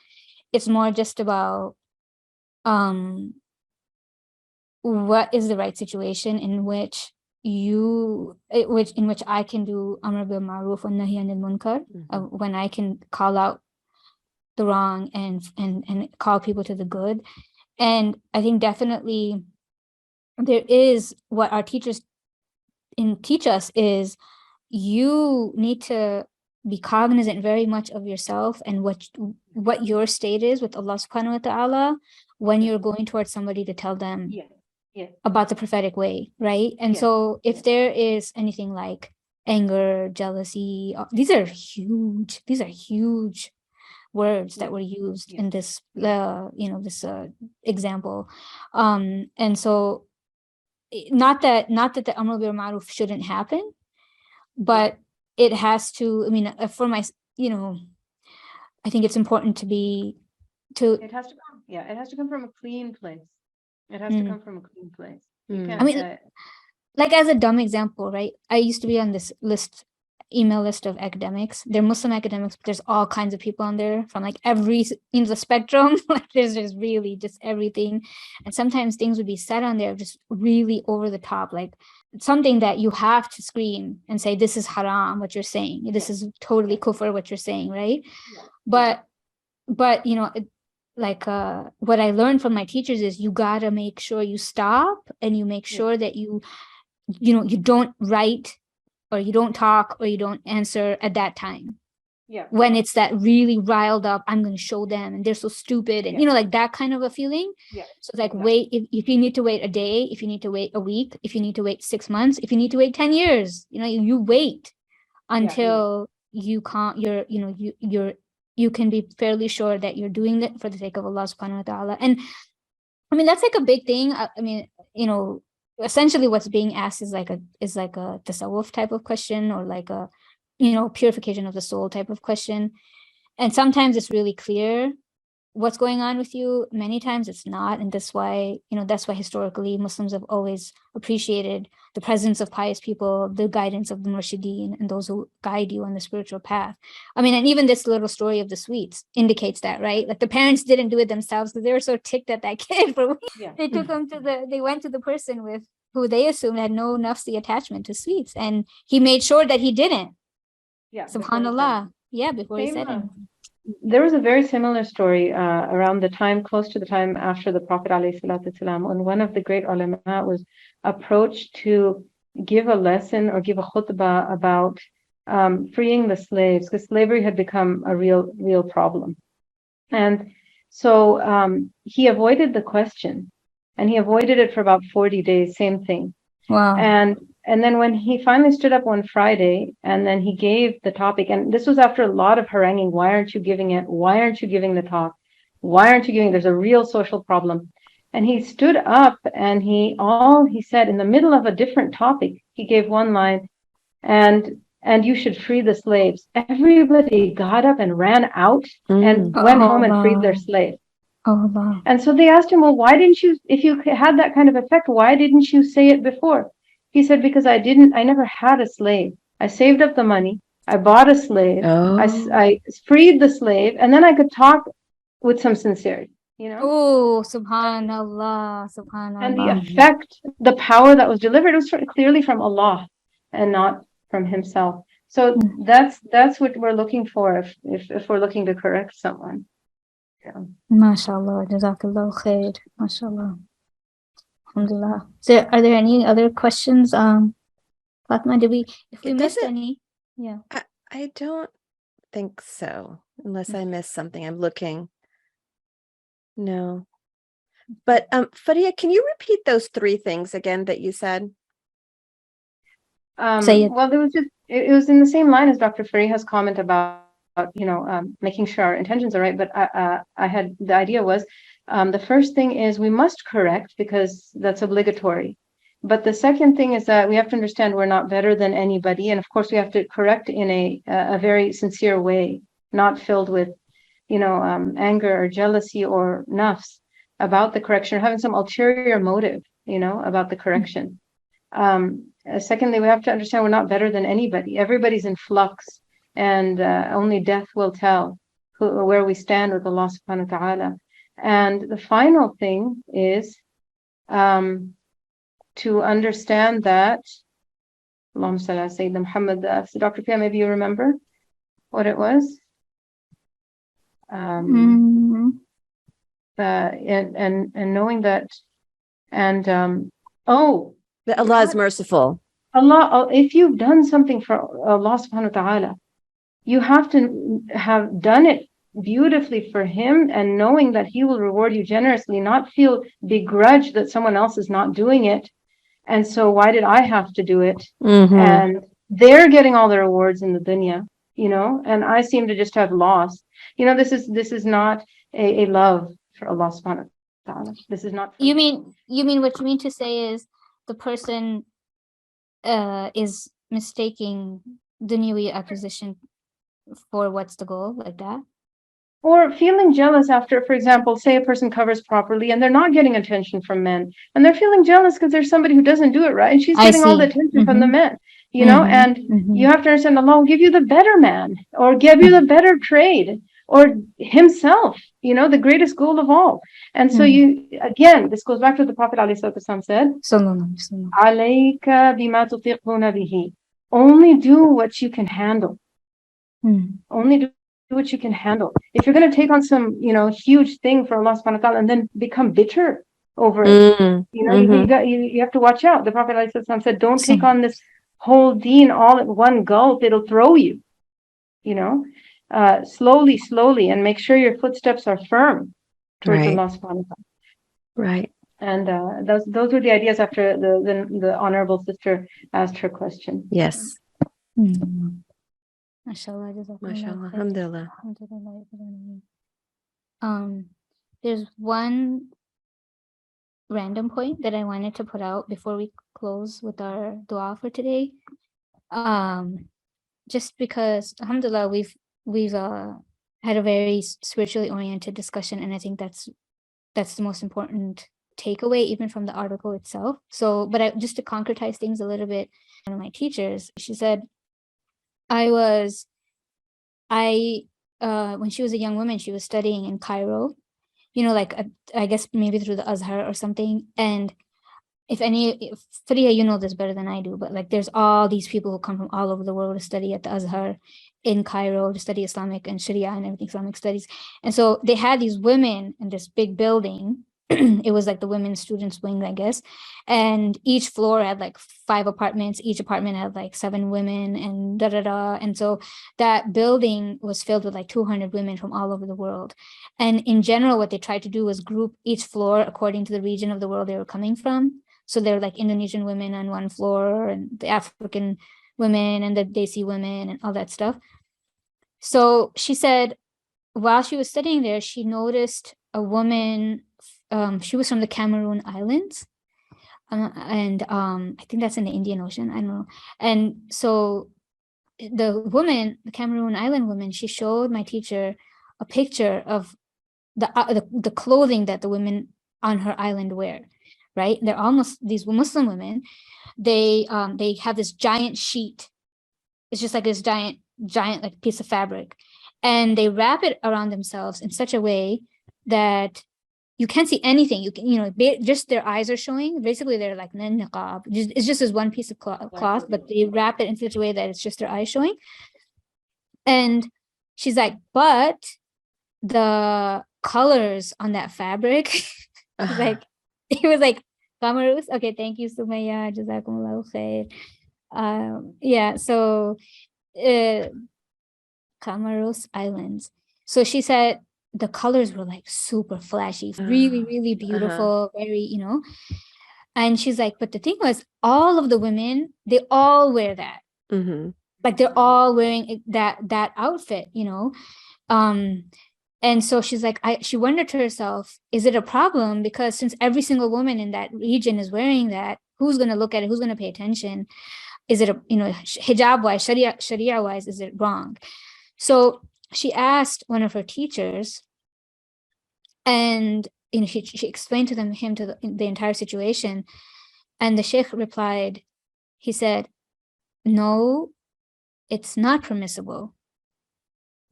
It's more just about what is the right situation in which I can do amr bil ma'ruf wa nahy anil munkar, when I can call out the wrong and call people to the good. And I think definitely there is what our teachers teach us is you need to be cognizant very much of yourself and what your state is with Allah subhanahu wa ta'ala when you're going towards somebody to tell them about the prophetic way, right? And so if there is anything like anger, jealousy, these are huge words that were used in this this example. And so not that the amr bil ma'ruf shouldn't happen, but it has to, I mean, for my, I think it's important it has to come from a clean place. It has to come from a clean place. You can't, I mean, like as a dumb example, right? I used to be on this email list of academics. They're Muslim academics, but there's all kinds of people on there from like every in the spectrum. Like there's just really just everything. And sometimes things would be said on there just really over the top, like something that you have to scream and say, this is haram, what you're saying. This is totally kufr, what you're saying, right? But like what I learned from my teachers is you gotta make sure you stop and you make sure that you don't write or you don't talk or you don't answer at that time. When it's that really riled up, I'm going to show them and they're so stupid and like that kind of a feeling. So it's like, wait, if you need to wait a day, if you need to wait a week, if you need to wait 6 months, if you need to wait 10 years, you wait until you can't, you can be fairly sure that you're doing it for the sake of Allah subhanahu wa ta'ala. And I mean, that's like a big thing. I mean, essentially what's being asked is like a tasawwuf type of question, or like a purification of the soul type of question. And sometimes it's really clear what's going on with you. Many times it's not. And that's why historically Muslims have always appreciated the presence of pious people, the guidance of the murshideen and those who guide you on the spiritual path. I mean, and even this little story of the sweets indicates that, right? Like the parents didn't do it themselves because they were so ticked at that kid for they took him they went to the person with who they assumed had no nafsi attachment to sweets, and he made sure that he didn't. Subhanallah. Before he said it. There was a very similar story around the time, close to the time after the Prophet ﷺ, when one of the great ulama was approached to give a lesson or give a khutbah about freeing the slaves, because slavery had become a real problem. And so he avoided the question, and he avoided it for about 40 days, same thing. Wow. And then when he finally stood up one Friday and then he gave the topic, and this was after a lot of haranguing, why aren't you giving it? Why aren't you giving the talk? Why aren't you giving? There's a real social problem. And he stood up and he said in the middle of a different topic, he gave one line, and you should free the slaves. Everybody got up and ran out and went home and freed their slaves. And so they asked him, well, why didn't you, if you had that kind of effect, why didn't you say it before? He said, because I never had a slave. I saved up the money. I bought a slave. I freed the slave, and then I could talk with some sincerity, Oh, subhanallah, subhanallah. And the effect, the power that was delivered was clearly from Allah and not from himself. So that's what we're looking for if we're looking to correct someone. MashaAllah, Jazakallah khair. MashaAllah. Alhamdulillah. So are there any other questions? Fatma, if we missed any? Yeah. I don't think so, unless I missed something. I'm looking. No. But Faria, can you repeat those 3 things again that you said? Well, it was in the same line as Dr. Fariha's comment about making sure our intentions are right. But I had the idea was the first thing is we must correct because that's obligatory. But the second thing is that we have to understand we're not better than anybody, and of course we have to correct in a very sincere way, not filled with anger or jealousy or nafs about the correction, or having some ulterior motive, about the correction. Secondly, we have to understand we're not better than anybody. Everybody's in flux, and only death will tell where we stand with Allah subhanahu wa ta'ala. And the final thing is to understand that, Allahumma salli ala Sayyidina Muhammad, Dr. Pia, maybe you remember what it was? And knowing that, and that Allah is merciful. Allah, if you've done something for Allah subhanahu wa ta'ala, you have to have done it beautifully for him, and knowing that he will reward you generously, not feel begrudged that someone else is not doing it. And so why did I have to do it? And they're getting all the rewards in the dunya, and I seem to just have lost. This is not a love for Allah subhanahu wa ta'ala. This is not. You mean what you mean to say is the person is mistaking dunyawi acquisition for what's the goal, like that? Or feeling jealous after, for example, say a person covers properly and they're not getting attention from men, and they're feeling jealous because there's somebody who doesn't do it right, and she's getting all the attention from the men, and you have to understand Allah will give you the better man, or give you the better trade, or himself, the greatest goal of all. And so again, this goes back to the Prophet ﷺ said, Alayka bima tutiquna bihi. Only do what you can handle. Only do what you can handle. If you're going to take on some, huge thing for Allah subhanahu wa ta'ala and then become bitter over it, you have to watch out. The Prophet ﷺ said, don't take on this whole deen all at one gulp. It'll throw you, slowly, and make sure your footsteps are firm towards Allah subhanahu wa ta'ala. Right. And those were the ideas after the honorable sister asked her question. Yes. Mashallah, Mashallah, alhamdulillah. There's one random point that I wanted to put out before we close with our dua for today. Just because, alhamdulillah, we've had a very spiritually oriented discussion, and I think that's the most important takeaway, even from the article itself. So, but just to concretize things a little bit, one of my teachers, she said, when she was a young woman, she was studying in Cairo, I guess maybe through the Azhar or something. And Faria, you know this better than I do, but there's all these people who come from all over the world to study at the Azhar in Cairo, to study Islamic and Sharia and everything, Islamic studies. And so they had these women in this big building. It was like the women's students wing, I guess. And each floor had 5 apartments. Each apartment had 7 women and da-da-da. And so that building was filled with 200 women from all over the world. And in general, what they tried to do was group each floor according to the region of the world they were coming from. So there were Indonesian women on one floor, and the African women and the Desi women and all that stuff. So she said, while she was studying there, she noticed a woman. She was from the Cameroon Islands, and I think that's in the Indian Ocean. I don't know. And so the Cameroon Island woman, she showed my teacher a picture of the clothing that the women on her island wear. Right? They're almost these Muslim women. They have this giant sheet. It's just this giant piece of fabric, and they wrap it around themselves in such a way that you can't see anything. You can, just their eyes are showing. Basically, they're like niqab. It's just this one piece of cloth, but they wrap it in such a way that it's just their eyes showing. And she's like, but the colors on that fabric, it was Camarus. Okay, thank you, Sumaya. Jazakumullahu khair. Yeah, so Camarus Islands. So she said the colors were super flashy, really, really beautiful, very, And she's like, but the thing was, all of the women, they all wear that. like they're all wearing that outfit, you know. And so she's like, she wondered to herself, is it a problem? Because since every single woman in that region is wearing that, who's going to look at it? Who's going to pay attention? Is it a, you know, hijab wise, sharia wise, is it wrong? So she asked one of her teachers, and you know, she explained to him the entire situation, and the sheikh replied. He said, "No, it's not permissible.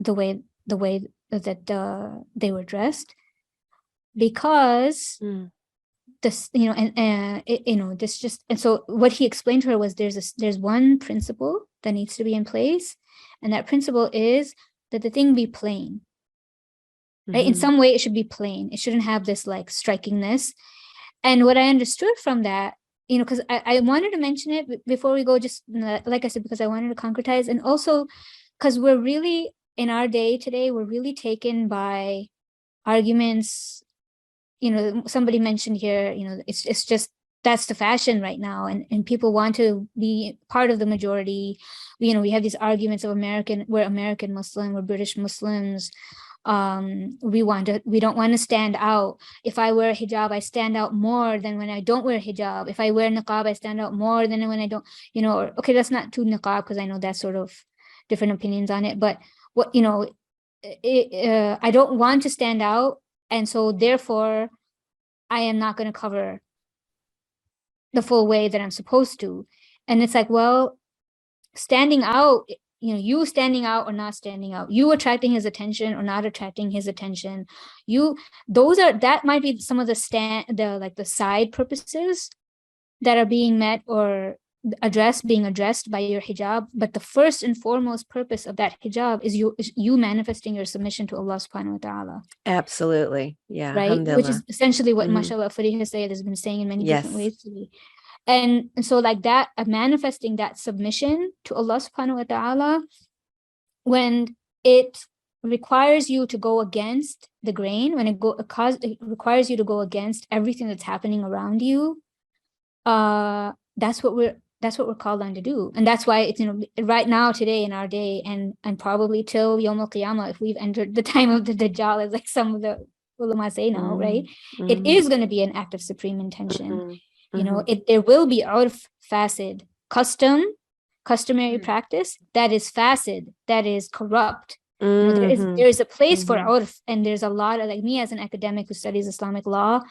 The way that they were dressed, because this, you know, and you know, this just." And so what he explained to her was there's one principle that needs to be in place, and that principle is that the thing be plain. Right? In some way, it should be plain. It shouldn't have this like strikingness. And what I understood from that, you know, because I wanted to mention it before we go, just like I said, because I wanted to concretize, and also because we're really, in our day today, we're really taken by arguments. You know, somebody mentioned here, you know, it's just, that's the fashion right now, and people want to be part of the majority. You know, we have these arguments of we're American Muslim, we're British Muslims. We don't want to stand out. If I wear hijab, I stand out more than when I don't wear hijab. If I wear niqab, I stand out more than when I don't, you know. Or, okay, that's not too niqab, because I know that's sort of different opinions on it, but what, you know, I don't want to stand out, and so therefore I am not going to cover the full way that I'm supposed to. And it's like, well, standing out, you know, you standing out or not standing out, you attracting his attention or not attracting his attention, that might be some of the side purposes that are being met or being addressed by your hijab. But the first and foremost purpose of that hijab is you manifesting your submission to Allah subhanahu wa ta'ala. Absolutely. Yeah. Right. Which is essentially what mashallah Fariha Sayyid has been saying in many different ways to me. And so like that, manifesting that submission to Allah subhanahu wa ta'ala, when it requires you to go against the grain, when it requires you to go against everything that's happening around you, that's what we're called on to do. And that's why it's, you know, right now, today, in our day, and probably till Yawm al-Qiyamah, if we've entered the time of the Dajjal, as like some of the ulama say now, right? It is going to be an act of supreme intention. You know, there will be urf fasid, customary practice that is fasid, that is corrupt. You know, there is a place for urf, and there's a lot of, like, me as an academic who studies Islamic law,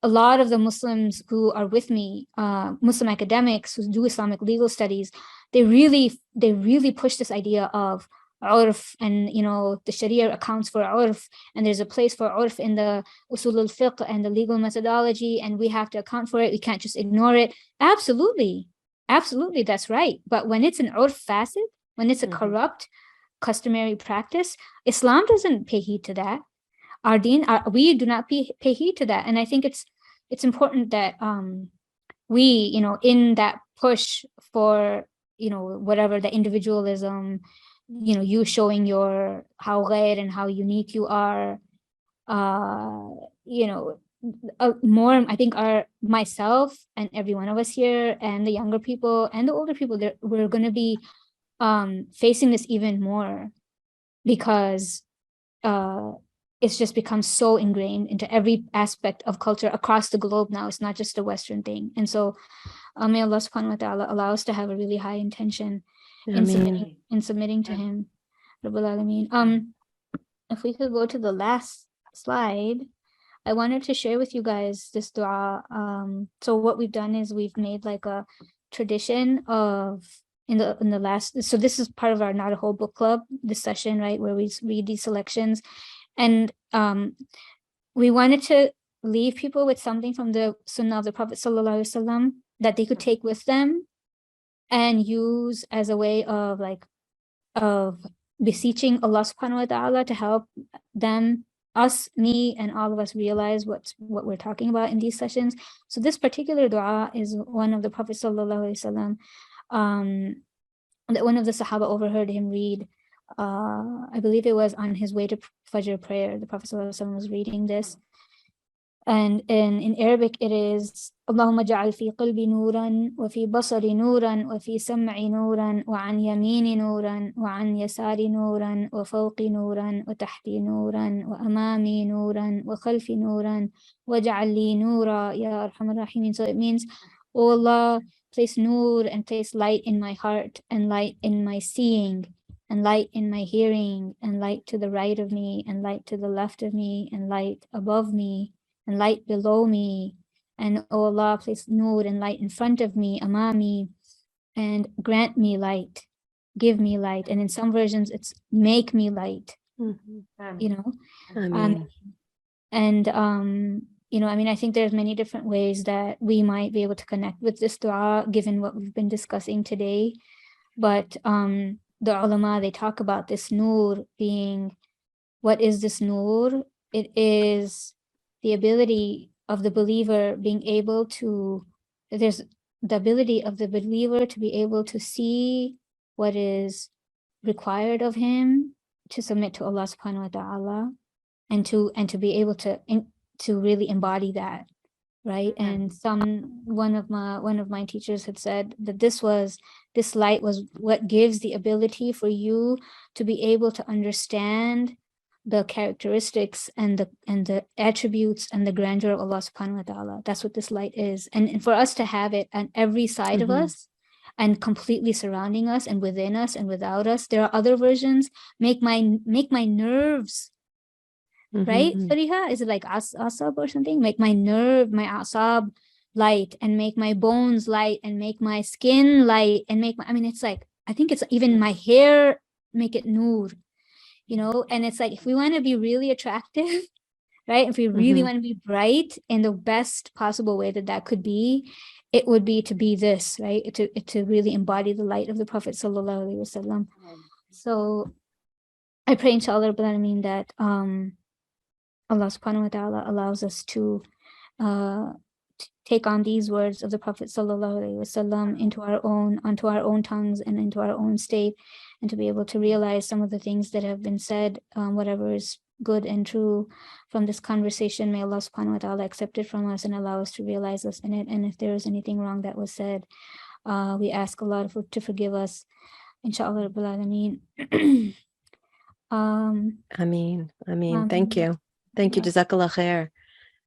a lot of the Muslims who are with me, Muslim academics who do Islamic legal studies, they really push this idea of urf, and, you know, the Sharia accounts for urf, and there's a place for urf in the usul al-fiqh and the legal methodology, and we have to account for it. We can't just ignore it. Absolutely, that's right. But when it's an urf fasid, when it's a corrupt customary practice, Islam doesn't pay heed to that. Our deen, we do not pay heed to that. And I think it's important that we, you know, in that push for, you know, whatever the individualism, you know, you showing how ghair and how unique you are, you know, more, I think, myself and every one of us here, and the younger people and the older people, we're going to be facing this even more, because it's just become so ingrained into every aspect of culture across the globe now. It's not just a Western thing. And so may Allah subhanahu wa ta'ala allow us to have a really high intention in submitting to him. Rabbul Alameen. If we could go to the last slide, I wanted to share with you guys this dua. So what we've done is we've made like a tradition of, in the last, so this is part of our Not a Whole Book Club, this session, right, where we read these selections. And we wanted to leave people with something from the Sunnah of the Prophet Sallallahu Alaihi Wasallam that they could take with them and use as a way of beseeching Allah Subhanahu wa Taala to help them, us, me, and all of us realize what we're talking about in these sessions. So this particular dua is one of the Prophet Sallallahu Alaihi Wasallam, that one of the Sahaba overheard him read. I believe it was on his way to Fajr prayer. The Prophet ﷺ was reading this. And in Arabic, it is Allahumma ja'al fi qalbi nuran, wa fi basari nuran, wa fi sam'i nuran, wa an yamini nuran, wa an yasari nuran, wa fawqi nuran, wa tahti nuran, wa amami nuran, wa khalfi nuran, wa ja'al li nura, ya arhamar rahimin. So it means, oh Allah, place nur and place light in my heart, and light in my seeing, and light in my hearing, and light to the right of me, and light to the left of me, and light above me, and light below me. And oh Allah, place nur and light in front of me, amami, and grant me light, give me light. And in some versions, it's make me light, you know. Ameen. And you know, I mean, I think there's many different ways that we might be able to connect with this dua, given what we've been discussing today. But the ulama, they talk about this nur being, what is this nur? It is the ability of the believer being able to, there's the ability of the believer to be able to see what is required of him to submit to Allah subhanahu wa ta'ala, and to be able to really embody that, right? And one of my teachers had said that this light was what gives the ability for you to be able to understand the characteristics and the attributes and the grandeur of Allah subhanahu wa ta'ala. That's what this light is. And for us to have it on every side of us, and completely surrounding us and within us and without us. There are other versions. Make my nerves, right? Fariha, is it like asab or something? Make my asab light, and make my bones light, and make my skin light, and make my, I mean, it's like, I think it's even my hair, make it nur, you know. And it's like, if we want to be really attractive, right? If we really want to be bright in the best possible way that could be, it would be to be this, right? To really embody the light of the Prophet sallallahu alaihi wasallam. So I pray, inshallah, that Allah subhanahu wa ta'ala allows us to take on these words of the Prophet sallallahu alaihi wasallam onto our own tongues and into our own state, and to be able to realize some of the things that have been said, whatever is good and true from this conversation. May Allah subhanahu wa ta'ala accept it from us and allow us to realize us in it. And if there is anything wrong that was said, we ask Allah to forgive us, inshallah rabbil alameen. Ameen. Thank you. Jazakallah khair.